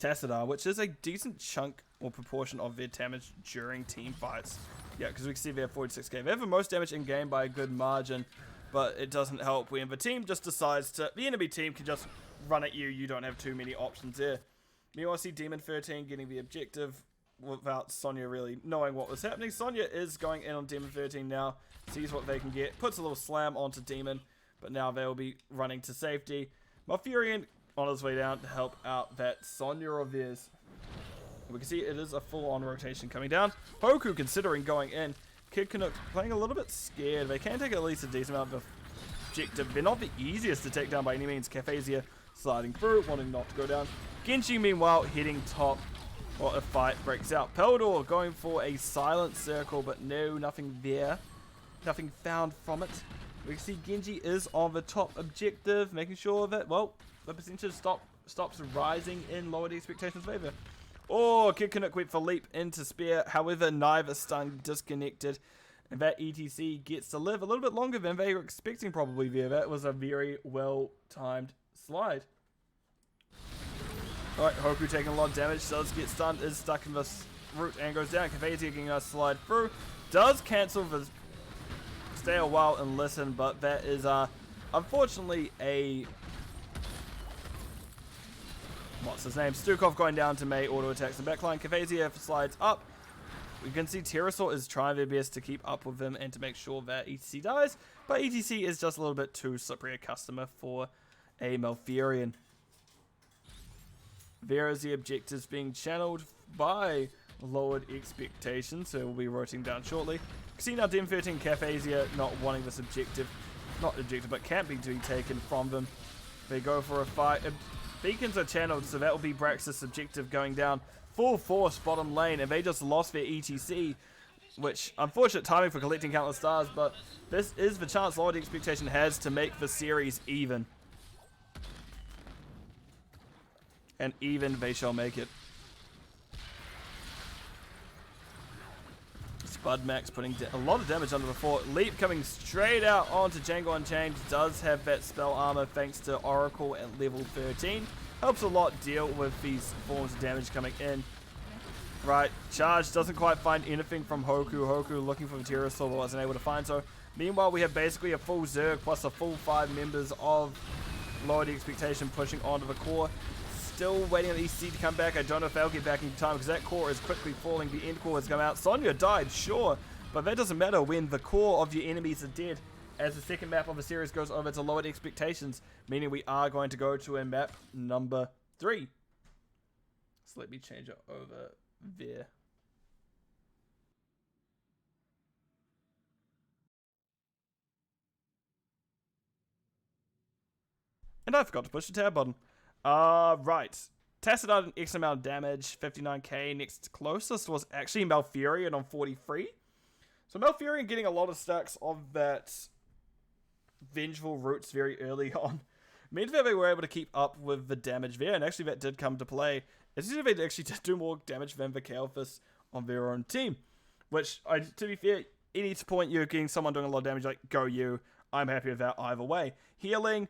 Tassadar, which is a decent chunk or proportion of their damage during team fights. Yeah, because we can see they have 46k. They have the most damage in game by a good margin, but it doesn't help when the team just decides to, the enemy team can just run at you. You don't have too many options there. Meanwhile, I see Demon 13 getting the objective without Sonya really knowing what was happening. Sonya is going in on Demon 13 now, sees what they can get, puts a little slam onto Demon, but now they'll be running to safety. Malfurion on his way down to help out that Sonya of theirs. We can see it is a full-on rotation coming down. Hoku considering going in. Kid Canuck playing a little bit scared. They can take at least a decent amount of objective. They're not the easiest to take down by any means. Cafazia sliding through, wanting not to go down. Genji, meanwhile, hitting top while a fight breaks out. Peldor going for a silent circle, but no, nothing there. Nothing found from it. We can see Genji is on the top objective, making sure that, well, the percentage stops rising in lowered expectations favor. Oh, Kid Canuck went for leap into spear. However, neither stun disconnected. And that ETC gets to live a little bit longer than they were expecting probably there. That was a very well-timed slide. Alright, Hoku taking a lot of damage. Does get stunned, is stuck in this route and goes down. Cafazia getting a slide through. Does cancel the stay a while and listen, but that is unfortunately a... what's his name? Stukov going down to May, auto attacks the backline. Cafazia slides up. We can see Terrasort is trying their best to keep up with him and to make sure that ETC dies, but ETC is just a little bit too slippery a customer for a Malfurion. There is the objectives being channeled by lowered expectations, so we'll be rotating down shortly. See now Dem 13 Cafazia not wanting this objective, not objective, but can't be taken from them. They go for a fight. Beacons are channeled, so that will be Braxis' objective going down full force bottom lane, and they just lost their ETC, which unfortunate timing for collecting countless stars, but this is the chance lowered expectation has to make the series even. And even they shall make it. Spudmax putting a lot of damage under the fort. Leap coming straight out onto Django Unchained. Does have that spell armor thanks to Oracle at level 13. Helps a lot deal with these forms of damage coming in. Right, charge doesn't quite find anything from Hoku. Hoku looking for the Pterosaur but wasn't able to find so. Meanwhile, we have basically a full Zerg plus a full 5 members of lowered expectation pushing onto the core. Still waiting on the EC to come back. I don't know if they'll get back in time because that core is quickly falling. The end core has come out. Sonya died, sure, but that doesn't matter when the core of your enemies are dead. As the second map of the series goes over to lowered expectations, meaning we are going to go to a map number 3. So let me change it over there. And I forgot to push the tab button. Right. Tested out an X amount of damage, 59k. Next closest was actually Malfurion on 43. So Malfurion getting a lot of stacks of that vengeful roots very early on. Meant that they were able to keep up with the damage there, and actually that did come to play. It's just they actually did do more damage than the Kael'thas on their own team. Which, to be fair, any point you're getting someone doing a lot of damage, like, go you. I'm happy with that either way. Healing,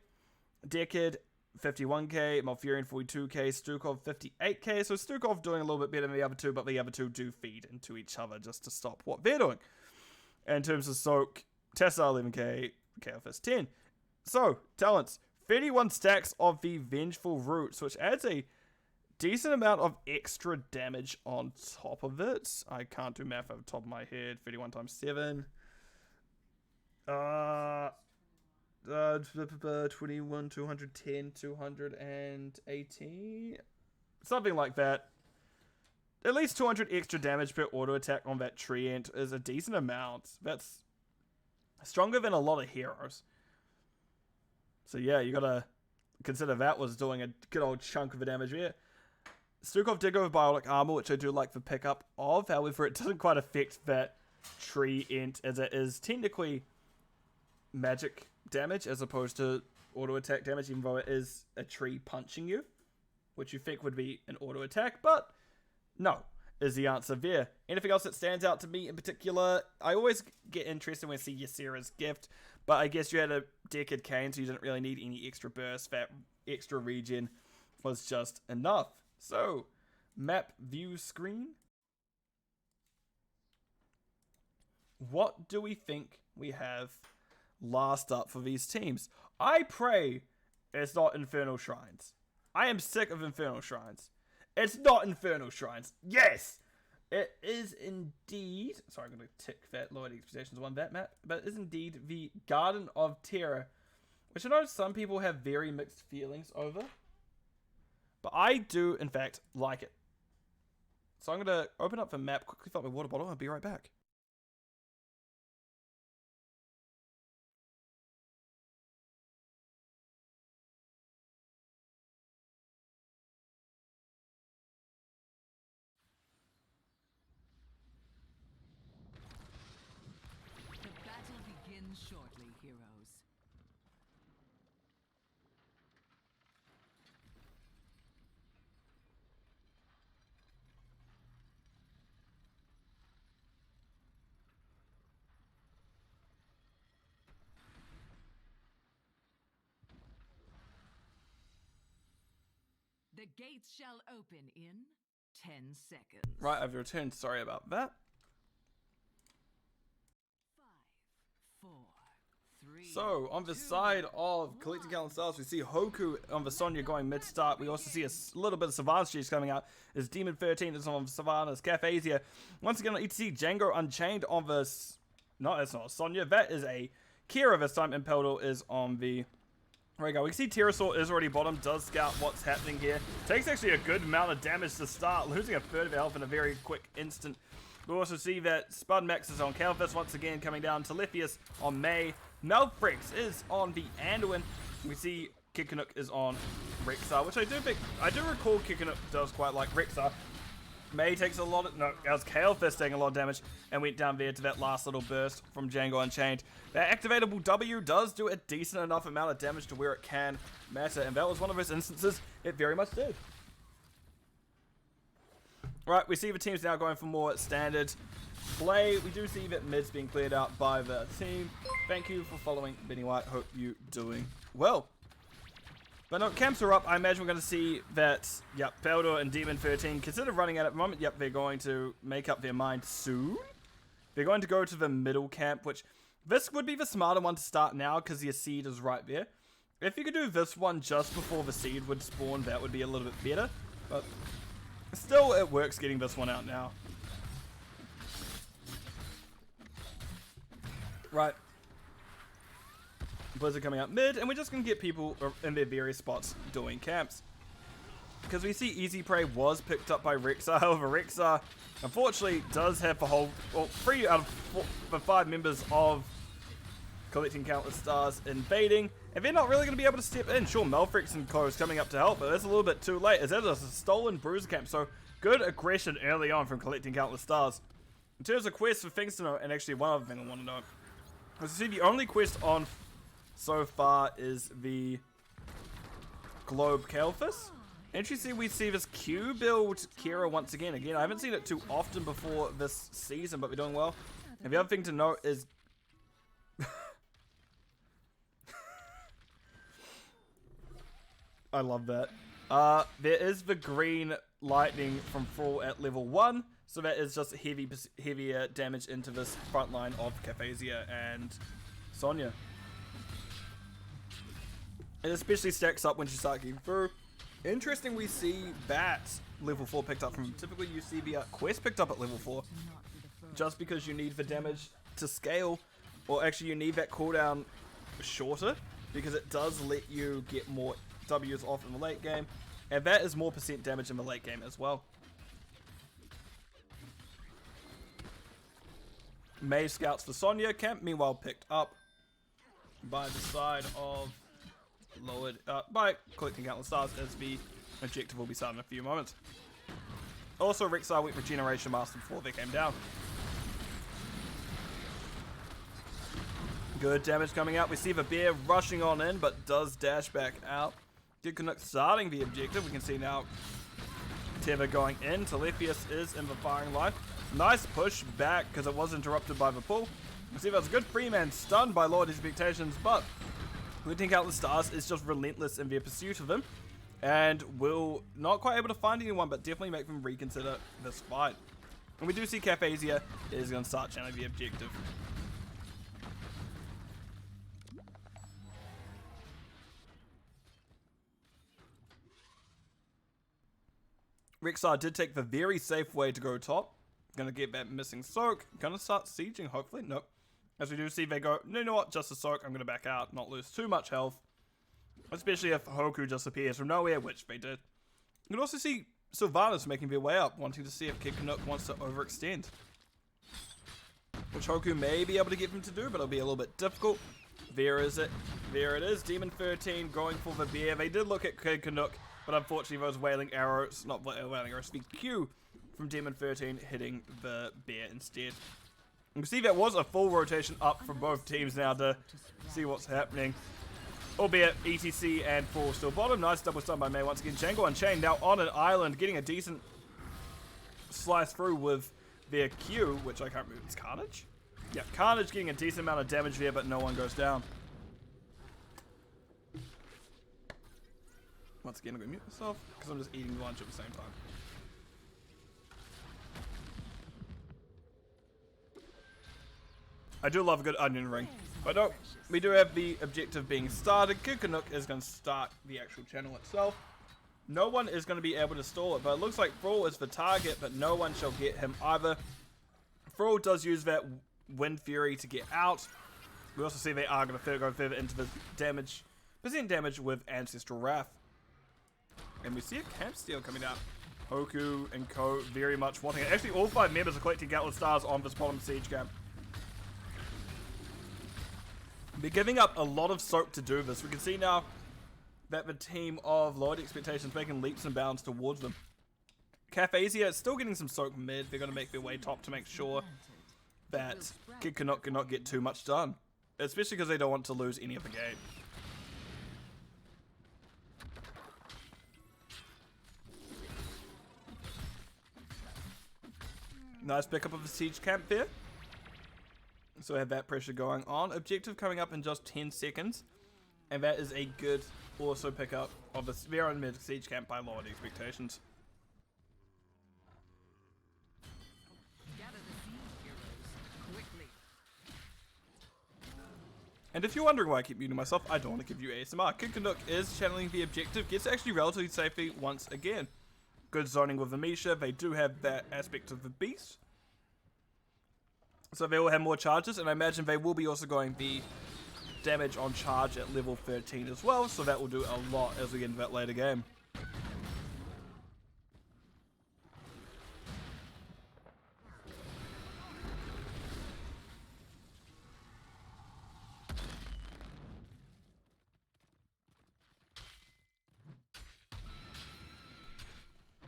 Decad, 51k, Malfurion 42k, Stukov 58k. So Stukov doing a little bit better than the other two, but the other two do feed into each other just to stop what they're doing. And in terms of Soak, Tessa 11k, Kael'thas 10. So, talents, 31 stacks of the Vengeful Roots, which adds a decent amount of extra damage on top of it. I can't do math off the top of my head. 31 times 7. 21, 210, 218. something like that. At least 200 extra damage per auto attack on that Treant is a decent amount. That's stronger than a lot of heroes. So yeah, you gotta consider that was doing a good old chunk of the damage here. Stukov did go with Bionic Armor, which I do like the pickup of. However, it doesn't quite affect that Treant, as it is technically magic damage as opposed to auto attack damage, even though it is a tree punching you, which you think would be an auto attack, but no, is the answer there. Anything else that stands out to me in particular? I always get interested when I see Ysera's gift, but I guess you had a Decade Cane, so you didn't really need any extra burst. That extra regen was just enough. So, map view screen. What do we think we have last up for these teams? I pray it's not Infernal Shrines. I am sick of Infernal Shrines. It's not Infernal Shrines. Yes! It is indeed... Sorry, I'm going to tick that lowered expectations one, that map. But it is indeed the Garden of Terror, which I know some people have very mixed feelings over. But I do, in fact, like it. So I'm going to open up the map, quickly fill up my water bottle, and I'll be right back. Shortly, heroes. The gates shall open in 10 seconds. Right, I've returned. Sorry about that. 5, 4, 3. So, on the side of Collecting Countless Stars, we see Hoku on the Sonya going mid-start. We also see a little bit of Savannah's Cheese coming out as Demon 13 is on Savannah's Cafesia. Once again, on ETC, Django Unchained on the... No, that's not Sonya. That is a Kira this time. Impeldo is on the... There we go. We can see Pterosaur is already bottom. Does scout what's happening here. Takes actually a good amount of damage to start. Losing a third of health in a very quick instant. We also see that Spud Max is on Calphus once again coming down. Telepius on May. Malfrix is on the Anduin. We see Kikanuk is on Rexar, which I do recall Kikanuk does quite like Rexar. May takes a lot of... No, that was Calefist taking a lot of damage and went down there to that last little burst from Django Unchained. That activatable W does do a decent enough amount of damage to where it can matter, and that was one of those instances it very much did. Right, we see the teams now going for more standard play. We do see that mid's being cleared out by the team. Thank you for following Benny White. Hope you doing well. But no, camps are up. I imagine we're going to see that, yep, Peldor and Demon 13 consider running out at the moment. Yep, they're going to make up their mind soon. They're going to go to the middle camp, which this would be the smarter one to start now because your seed is right there. If you could do this one just before the seed would spawn, that would be a little bit better. But still, it works getting this one out now. Right. Blizzard coming out mid, and we're just going to get people in their various spots doing camps. Because we see Easy Prey was picked up by Rexar. However, Rexar, unfortunately, does have the whole... Well, 3 out of the 5 members of Collecting Countless Stars invading. And they're not really going to be able to step in. Sure, Malfrix and Co is coming up to help, but that's a little bit too late. As that is a stolen Bruiser camp. So, good aggression early on from Collecting Countless Stars. In terms of quests for things to know, and actually one other thing I want to know. As you see, the only quest on so far is the Globe Calphus. Interesting, we see this Q build Kira once again. Again, I haven't seen it too often before this season, but we're doing well. And the other thing to note is... I love that. There is the green lightning from full at level 1. So that is just heavier damage into this front line of Cafesia and Sonya. It especially stacks up when you start getting through. Interesting, we see that level 4 picked up from... Typically you see the quest picked up at level 4. Just because you need the damage to scale. Or actually you need that cooldown shorter. Because it does let you get more W's off in the late game. And that is more percent damage in the late game as well. Mei scouts the Sonya camp, meanwhile picked up by the side of lowered by collecting countless stars, as the objective will be started in a few moments. Also, Rexar went Regeneration Master before they came down. Good damage coming out. We see the bear rushing on in, but does dash back out. Kid Canuck starting the objective. We can see now Teva going in. Telepius is in the firing line. Nice push back because it was interrupted by the pull. We see that's a good free man stunned by lowered expectations, but Collecting Countless Stars is just relentless in their pursuit of him, and will not quite able to find anyone, but definitely make them reconsider this fight. And we do see Caphazia is going to start channeling the objective. Rexar did take the very safe way to go top. Gonna get that missing soak. Gonna start sieging, hopefully. Nope. As we do see, they go, no, you know what? Just a soak. I'm gonna back out, not lose too much health. Especially if Hoku just appears from nowhere, which they did. You can also see Sylvanas making their way up, wanting to see if Kid Canuck wants to overextend. Which Hoku may be able to get him to do, but it'll be a little bit difficult. There is it. There it is. Demon 13 going for the bear. They did look at Kid Canuck, but unfortunately those wailing arrows, not wailing arrows, the Q from Demon 13 hitting the bear instead. You can see that was a full rotation up for both teams now to see what's happening. Albeit ETC and Fall still bottom. Nice double stun by Mei once again. Django Unchained now on an island, getting a decent slice through with their Q, which I can't remember. It's Carnage? Yeah, Carnage getting a decent amount of damage there, but no one goes down. Once again, I'm going to mute myself because I'm just eating lunch at the same time. I do love a good onion ring. But no, we do have the objective being started. Kid Canuck is going to start the actual channel itself. No one is going to be able to stall it, but it looks like Thrall is the target, but no one shall get him either. Thrall does use that Wind Fury to get out. We also see they are going to go further into the damage, percent damage with Ancestral Wrath. And we see a camp steal coming out. Hoku and Co very much wanting it. Actually, all 5 members are collecting Countless Stars on this bottom siege camp. They're giving up a lot of soak to do this. We can see now that the team of lowered expectations making leaps and bounds towards them. Caphazia is still getting some soak mid. They're going to make their way top to make sure that Kid Canuck cannot get too much done. Especially because they don't want to lose any of the game. Nice pickup of the siege camp there. So we have that pressure going on. Objective coming up in just 10 seconds. And that is a good also pickup of the very own mid siege camp by lowered expectations. And if you're wondering why I keep muting myself, I don't want to give you ASMR. Kid Canuck is channeling the objective. Gets actually relatively safely once again. Good zoning with the Misha. They do have that aspect of the beast. So they will have more charges, and I imagine they will be also going the damage on charge at level 13 as well, so that will do a lot as we get into that later game.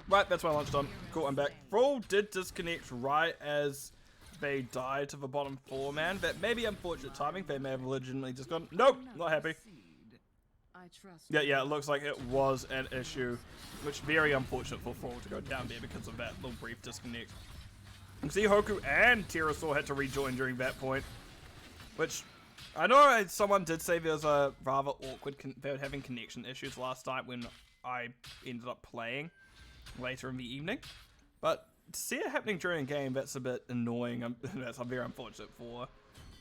Right, that's my lunchtime. Cool, I'm back. Thrall did disconnect right as they died to the bottom 4 man. That may be unfortunate timing. They may have legitimately just gone, nope, not happy. Yeah, it looks like it was an issue, which very unfortunate for Thrall to go down there because of that little brief disconnect. You can see Hoku and Pterosaur had to rejoin during that point, which I know someone did say there was a rather awkward, they were having connection issues last night when I ended up playing later in the evening, but to see it happening during a game, that's a bit annoying. That's very unfortunate for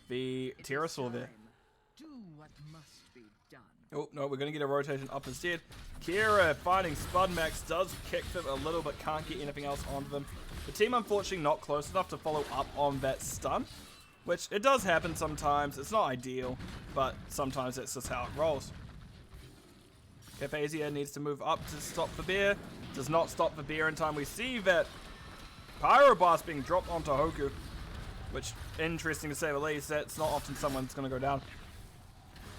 the Pterosaur there. Do what must be done. Oh, no, we're going to get a rotation up instead. Kira finding Spudmax, does kick them a little, but can't get anything else onto them. The team, unfortunately, not close enough to follow up on that stun, which it does happen sometimes. It's not ideal, but sometimes that's just how it rolls. Cafezia needs to move up to stop the bear. Does not stop the bear in time. We see that Pyro Blast being dropped onto Hoku, which, interesting to say the least. That's not often someone's going to go down.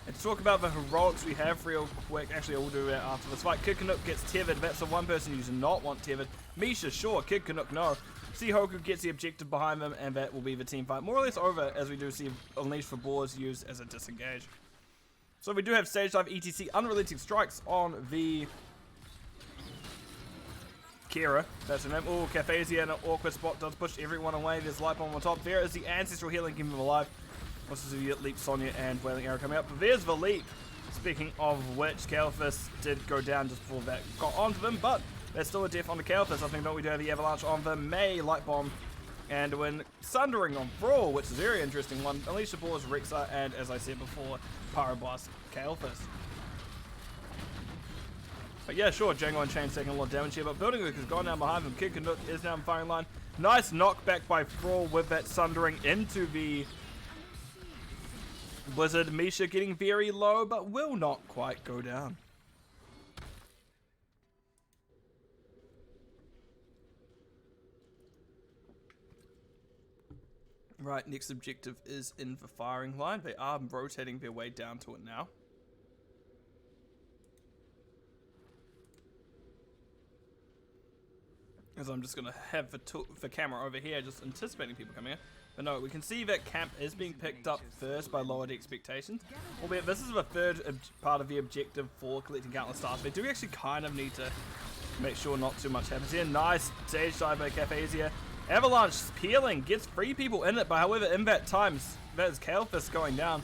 And to talk about the heroics we have real quick, actually I will do that after this fight. Kid Canuck gets tethered. That's the one person you do not want tethered. Misha, sure. Kid Canuck, no. See Hoku gets the objective behind them, and that will be the team fight more or less over, as we do see Unleash for Boars used as a disengage. So we do have Stage Dive, ETC, Unrelenting Strikes on the Kira. That's an oh, Cafezia in an awkward spot does push everyone away. There's Light Bomb on top. There is the Ancestral Healing, keeping him alive. Also, the Leap Sonya and Wailing Arrow coming up. But there's the Leap. Speaking of which, Kalphus did go down just before that got onto them, but there's still a death on the Kalphus. I think that we do have the Avalanche on the May Light Bomb. And when Sundering on Brawl, which is a very interesting one. Alicia Boars, Rexa, and as I said before, Pyroblast, Kalphus. But yeah, sure, Django Unchained taking a lot of damage here, but Building Luke has gone down behind him. Kid Canuck is now in firing line. Nice knockback by Thrall with that Sundering into the Blizzard. Misha getting very low, but will not quite go down. Right, next objective is in the firing line. They are rotating their way down to it now. As I'm just going to have the camera over here, just anticipating people coming in. But no, we can see that camp is being picked up first by lowered expectations. Albeit this is the third part of the objective for collecting countless stars. They do actually kind of need to make sure not too much happens here. Nice stage dive by Cafezia. Avalanche peeling, gets 3 people in it, but however in that time, that is Kalphus going down.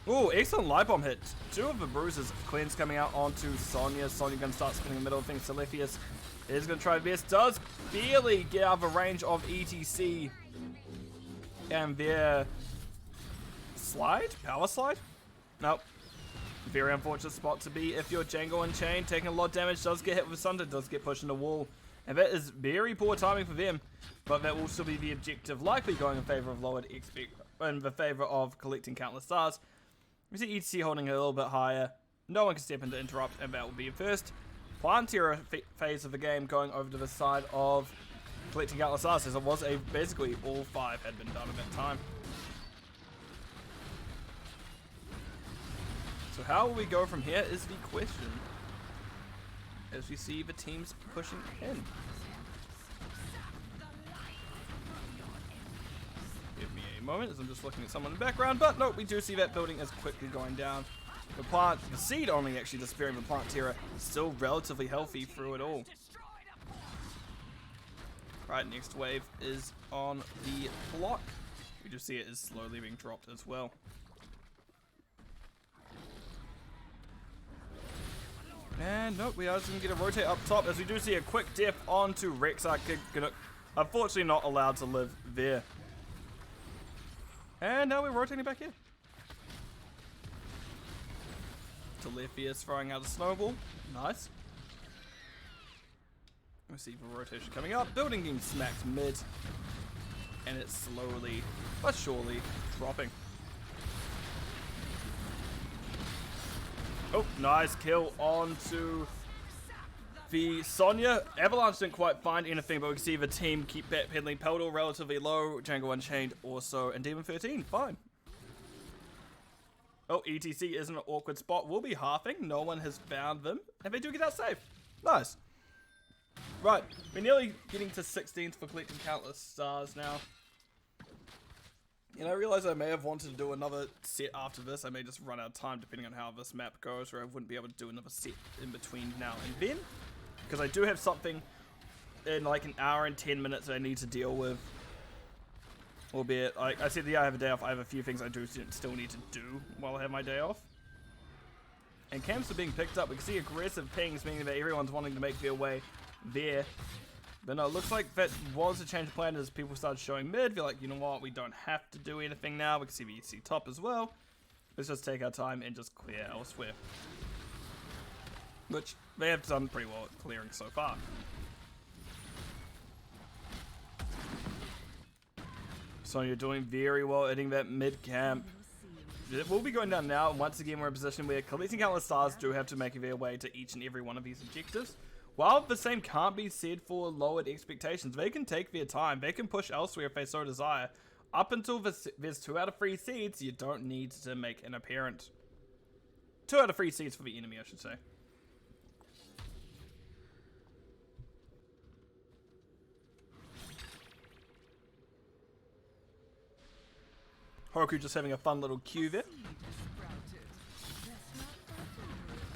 Ooh, excellent light bomb hit. 2 of the bruises. Cleanse coming out onto Sonya. Sonya going to start spinning in the middle of things. Selefius is going to try best. Does barely get out of the range of ETC. And their slide? Power slide? Nope. Very unfortunate spot to be if you're Django Unchained. Taking a lot of damage. Does get hit with Thunder. Does get pushed in the wall. And that is very poor timing for them. But that will still be the objective. Likely going in favor of lowered XP. In the favor of collecting countless stars. We see ETC holding a little bit higher. No one can step in to interrupt, and that will be first. Plantera phase of the game going over to the side of collecting countless stars, as it was basically all 5 had been done at that time. So how will we go from here is the question. As we see the teams pushing in. Give me a moment as I'm just looking at someone in the background, but no, we do see that building is quickly going down. The seed only actually disappearing, but Plantera still relatively healthy through it all. Right, next wave is on the block. We just see it is slowly being dropped as well. And nope, we are just going to get a rotate up top as we do see a quick dip onto Rexa. Unfortunately not allowed to live there. And now we're rotating back here. Telefius throwing out a snowball. Nice. We see the rotation coming up. Building getting smacked mid. And it's slowly but surely dropping. Oh, nice kill onto the Sonya. Avalanche didn't quite find anything, but we can see the team keep backpedaling. Peldor relatively low. Django Unchained also. And Demon 13, fine. Oh, ETC is in an awkward spot. We'll be halving. No one has found them. And they do get out safe. Nice. Right. We're nearly getting to 16th for collecting countless stars now. And I realize I may have wanted to do another set after this. I may just run out of time depending on how this map goes, or I wouldn't be able to do another set in between now and then. Because I do have something in like an hour and 10 minutes that I need to deal with. Albeit, like I said, I have a day off. I have a few things I do still need to do while I have my day off. And camps are being picked up. We can see aggressive pings, meaning that everyone's wanting to make their way there. But no, it looks like that was a change of plan as people started showing mid. They're like, you know what, we don't have to do anything now. We can see the EC top as well. Let's just take our time and just clear elsewhere. Which they have done pretty well at clearing so far. So you're doing very well hitting that mid camp. It will be going down now, and once again we're in a position where collecting countless stars do have to make their way to each and every one of these objectives. While the same can't be said for lowered expectations, they can take their time, they can push elsewhere if they so desire. Up until there's 2 out of 3 seeds, you don't need to make an apparent. 2 out of 3 seeds for the enemy, I should say. Hoku just having a fun little Q there.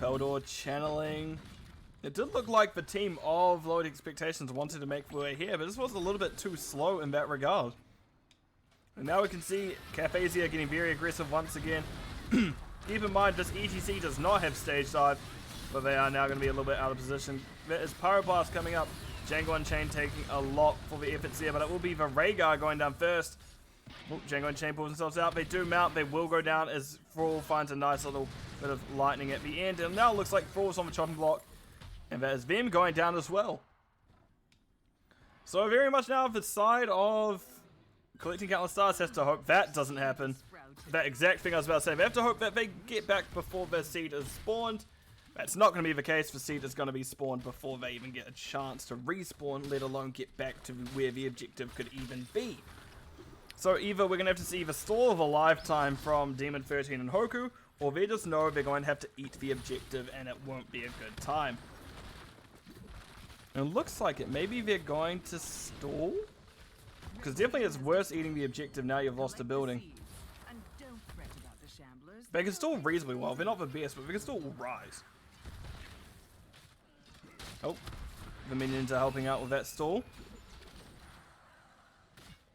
Peldor channeling. It did look like the team of Lowered Expectations wanted to make their way here, but this was a little bit too slow in that regard. And now we can see Cafezia getting very aggressive once again. Keep in mind, this ETC does not have stage dive, but they are now going to be a little bit out of position. There is Pyroblast coming up. Django Unchained taking a lot for the efforts there, but it will be the Rhaegar going down first. Oh, Django Unchained pulls themselves out. They do mount. They will go down as Thrall finds a nice little bit of lightning at the end. And now it looks like Thrall's on the chopping block. And that is them going down as well. So very much now the side of collecting countless stars has to hope that doesn't happen. That exact thing I was about to say. They have to hope that they get back before their seed is spawned. That's not going to be the case. The seed is going to be spawned before they even get a chance to respawn, let alone get back to where the objective could even be. So either we're going to have to see the stall of a lifetime from Demon 13 and Hoku, or they just know they're going to have to eat the objective and it won't be a good time. And it looks like it. Maybe they're going to stall? Because definitely it's worse eating the objective now you've lost a building. They can stall reasonably well. They're not the best, but they can still rise. Oh, the minions are helping out with that stall.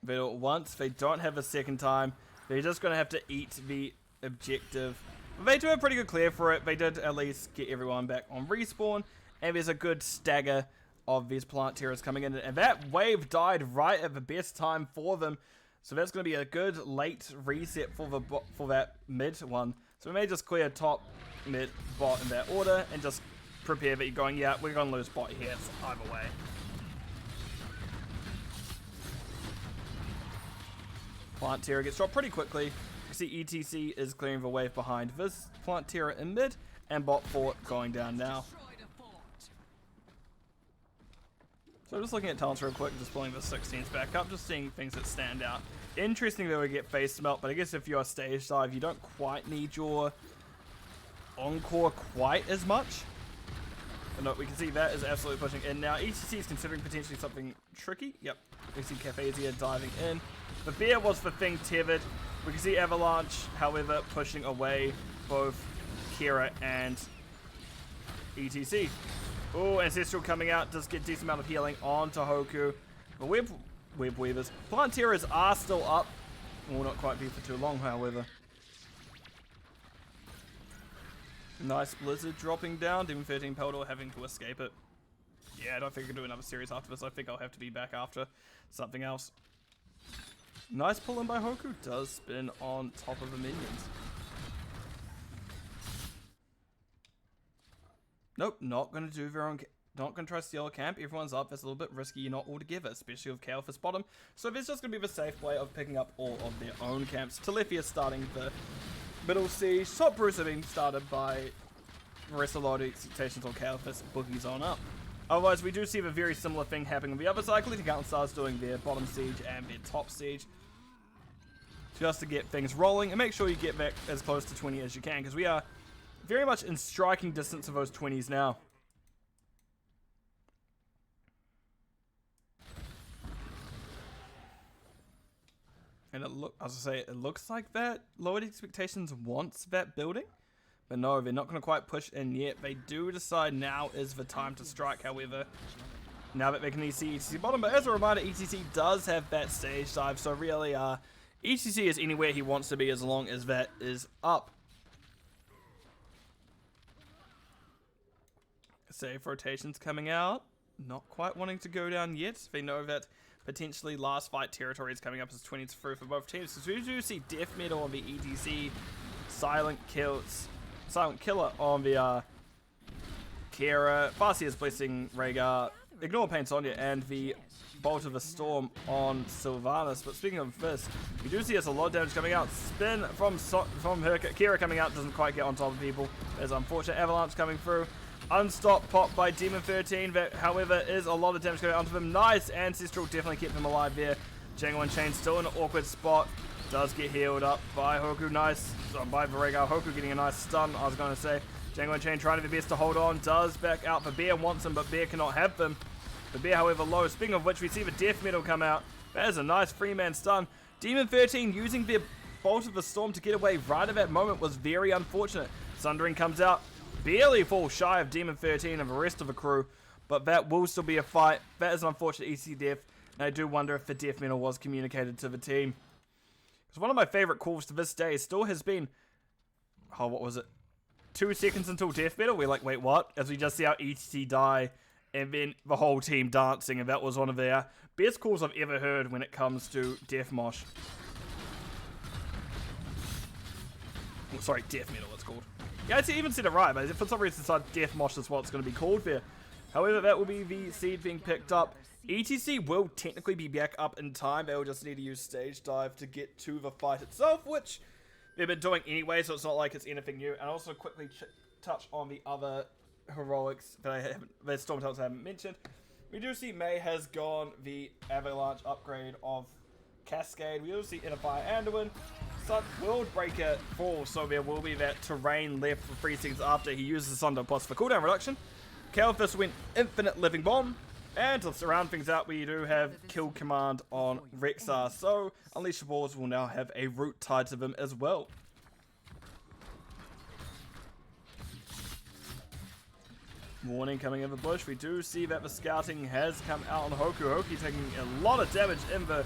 They do it once. They don't have a second time. They're just going to have to eat the objective. But they do have pretty good clear for it. They did at least get everyone back on respawn. And there's a good stagger of these plant terrors coming in. And that wave died right at the best time for them. So that's going to be a good late reset for that mid one. So we may just clear top, mid, bot in that order. And just prepare that you're going, yeah, we're going to lose bot here. It's either way. Plant Terror gets dropped pretty quickly. You see ETC is clearing the wave behind this Plant Terror in mid, and bot fort going down now. So just looking at talents real quick, just pulling the 16s back up, just seeing things that stand out. Interesting that we get face melt, but I guess if you're stage dive, you don't quite need your encore quite as much. But no, we can see that is absolutely pushing in now. ETC is considering potentially something tricky. Yep, we see Cafezia diving in. The bear was the thing tethered. We can see Avalanche, however, pushing away both Kira and ETC. Oh, Ancestral coming out, does get a decent amount of healing onto Hoku. The Web Weavers. Plant Terrors are still up. Will not quite be for too long, however. Nice Blizzard dropping down. Demon 13 Peldor having to escape it. Yeah, I don't think I can do another series after this. I think I'll have to be back after something else. Nice pull in by Hoku. Does spin on top of the minions. Nope, not going to do their own... Not going to try to steal a camp. Everyone's up. That's a little bit risky. You're not all together, especially with Kael'thas bottom. So there's just going to be the safe play of picking up all of their own camps. Telethia starting the middle siege. Top Bruce being started by the rest of Lowered Expectations on Kael'thas. Boogies on up. Otherwise, we do see a very similar thing happening on the other side. Collecting Countless Stars doing their bottom siege and their top siege. Just to get things rolling. And make sure you get back as close to 20 as you can. Because we are very much in striking distance of those 20s now. And it looks like that Lowered Expectations wants that building. But no, they're not going to quite push in yet. They do decide now is the time to strike, however. Now that they can see ETC bottom. But as a reminder, ETC does have that stage dive. So really, ETC is anywhere he wants to be as long as that is up. Save rotations coming out. Not quite wanting to go down yet. They know that potentially last fight territory is coming up as 20 through for both teams. So we do see Death Metal on the ETC. Silent Killer on the Kira. Farsi is blessing Rhaegar. Ignore Pain Sonya and the Bolt of a Storm on Sylvanas. But speaking of this, we do see us a lot of damage coming out. Spin from her, Kira coming out, doesn't quite get on top of people. There's unfortunate Avalanche coming through. Unstopped pop by Demon 13, that however is a lot of damage going onto him. Nice Ancestral, definitely kept him alive there. Django Unchained still in an awkward spot. Does get healed up by Hoku, nice. By Varega. Hoku getting a nice stun, I was going to say. Django Unchained trying to be best to hold on. Does back out for Bear, wants him, but Bear cannot have them. The Bear, however, low. Speaking of which, we see the Death Metal come out. That is a nice free-man stun. Demon 13 using their Bolt of the Storm to get away right at that moment was very unfortunate. Sundering comes out. Barely falls shy of Demon 13 and the rest of the crew. But that will still be a fight. That is an unfortunate EC death. And I do wonder if the Death Metal was communicated to the team. Because one of my favorite calls to this day still has been... Oh, what was it? 2 seconds until Death Metal. We're like, wait, what? As we just see our ETC die. And then the whole team dancing. And that was one of their best calls I've ever heard when it comes to Death Mosh. Oh, sorry, Death Metal it's called. Yeah, I even said it right, but for some reason I decided Death Mosh is what it's going to be called there. However, that will be the seed being picked up. ETC will technically be back up in time. They will just need to use Stage Dive to get to the fight itself, which they've been doing anyway, so it's not like it's anything new. And also quickly touch on the other heroics that the Stormtails I haven't mentioned. We do see Mei has gone the Avalanche upgrade of Cascade. We also see Inner Fire Anduin. Sun World Breaker falls, so there will be that terrain left for 3 seconds after he uses the Sunder Plus for cooldown reduction. Kalphus went Infinite Living Bomb. And to round things out, we do have Kill Command on Rexar. So Unleashed Balls will now have a root tied to them as well. Warning coming in the bush. We do see that the scouting has come out on Hoku. Hoku taking a lot of damage in the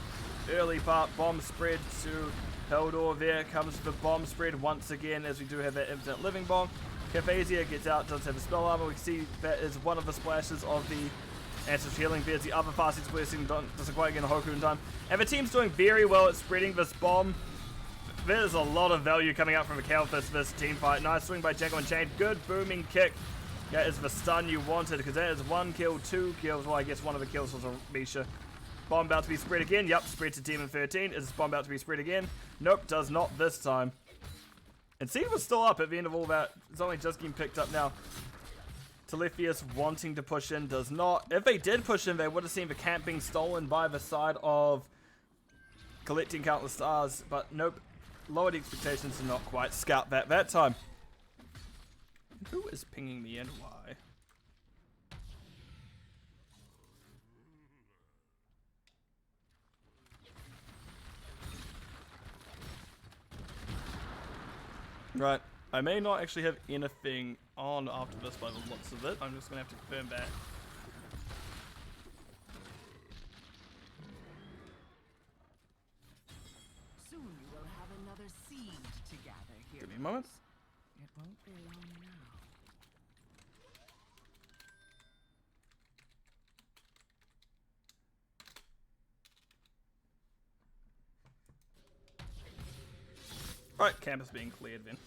early part. Bomb spread to Heldor. There comes the bomb spread once again as we do have that Infinite Living Bomb. Caphazia gets out, does have a spell armor. We can see that is one of the splashes of the Ancestral Healing. There's the other fastest blessing, doesn't quite get a Hoku in time. And the team's doing very well at spreading this bomb. There's a lot of value coming out from the Kalphus this team fight. Nice swing by Django Unchained. Good booming kick. That is the stun you wanted, because that is 1 kill, 2 kills. Well, I guess one of the kills was a Misha. Bomb about to be spread again. Yep, spread to Demon 13. Is this bomb about to be spread again? Nope, does not this time. And Seed was still up at the end of all that. It's only just getting picked up now. Telefius wanting to push in does not. If they did push in, they would have seen the camp being stolen by the side of Collecting Countless Stars. But nope, lowered expectations to not quite scout that time. Who is pinging me and why? Right, I may not actually have anything on after this by the looks of it. I'm just going to have to confirm that. Soon you will have another seed to gather here. Give me a moment. It won't be long now. Right, camp is being cleared then.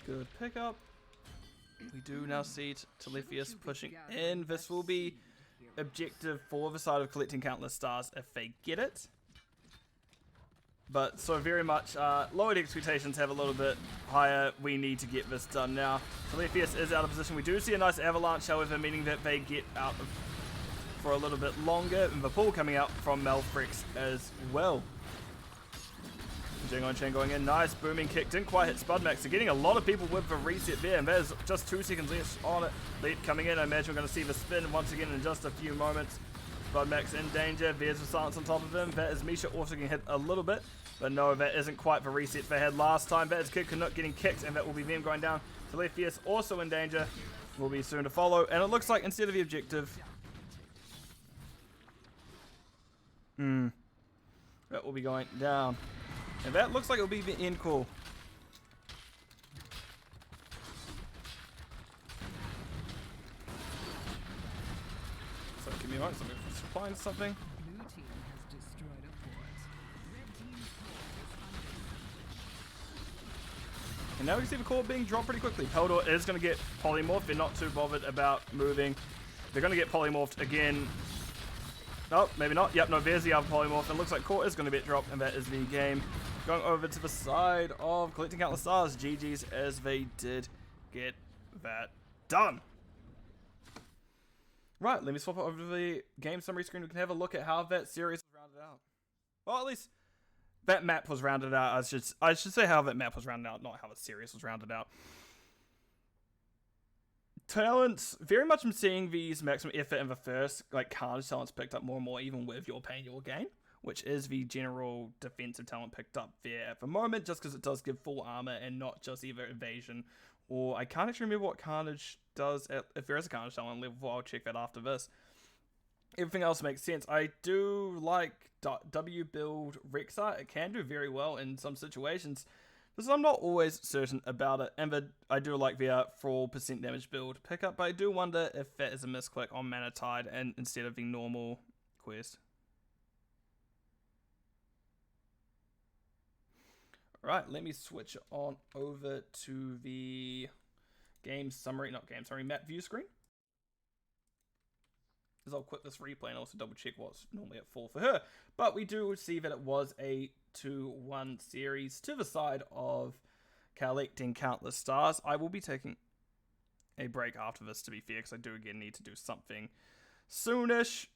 Good pickup. We do now see Telefius pushing in. This will be objective for the side of Collecting Countless Stars if they get it. But so very much lowered expectations, have a little bit higher. We need to get this done now. Telefius is out of position. We do see a nice avalanche, however, meaning that they get out for a little bit longer. And the pull coming out from Malfrix as well. Django Unchained going in. Nice booming kick. Didn't quite hit Spudmax. So getting a lot of people with the reset there. And there's just 2 seconds left on it. Leap coming in. I imagine we're going to see the spin once again in just a few moments. Spudmax in danger. There's the silence on top of him. That is Misha also getting hit a little bit. But no, that isn't quite the reset they had last time. That is Kid Canuck getting kicked. And that will be them going down. Telefius also in danger. Will be soon to follow. And it looks like instead of the objective... that will be going down. And that looks like it'll be the end call. So give me a moment, something supplying something. Blue team has destroyed a fort. Red team's fort is And now we see the core being dropped pretty quickly. Peldor is going to get polymorphed. They're not too bothered about moving. They're going to get polymorphed again. Oh, maybe not. Yep, no, there's the other polymorph. It looks like core is going to get dropped, and that is the game. Going over to the side of collecting countless stars. GG's as they did get that done. Right, let me swap it over to the game summary screen. We can have a look at how that series was rounded out. Well, at least that map was rounded out. I should say how that map was rounded out, not how the series was rounded out. Talents, very much I'm seeing these maximum effort in the first, like Carnage talents picked up more and more, even with your pain, your gain, which is the general defensive talent picked up there at the moment, just because it does give full armor and not just either evasion or I can't actually remember what Carnage does. If there is a Carnage talent level 4, I'll check that after this. Everything else makes sense. I do like W build Rexar. It can do very well in some situations. Because I'm not always certain about it. And I do like the 4% damage build pickup. But I do wonder if that is a misclick on Mana Tide and instead of the normal quest. Alright, let me switch on over to the map view screen. As I'll quit this replay and also double check what's normally at 4 for her. But we do see that it was a 2-1 series to the side of collecting countless stars. I will be taking a break after this, to be fair, because I do again need to do something soonish.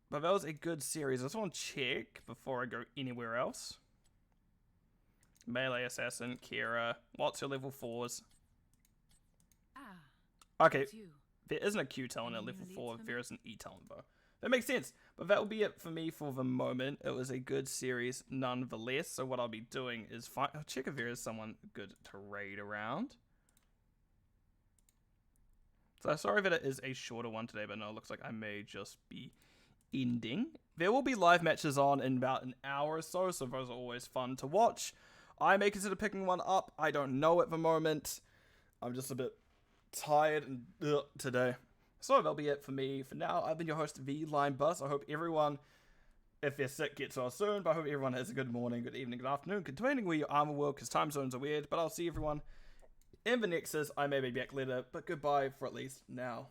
But that was a good series. I just want to check before I go anywhere else. Melee Assassin, Kira. What's your level 4s? Okay, there isn't a Q talent at level 4. There is an E talent though. That makes sense. But that will be it for me for the moment. It was a good series nonetheless. So what I'll be doing is I'll check if there is someone good to raid around. So sorry that it is a shorter one today, but no, it looks like I may just be ending. There will be live matches on in about an hour or so, so those are always fun to watch. I may consider picking one up. I don't know at the moment. I'm just a bit tired and today. So that'll be it for me for now. I've been your host, V Line Bus. I hope everyone, if they're sick, gets well soon. But I hope everyone has a good morning, good evening, good afternoon, depending where your armor world, because time zones are weird. But I'll see everyone in the Nexus. I may be back later, but goodbye for at least now.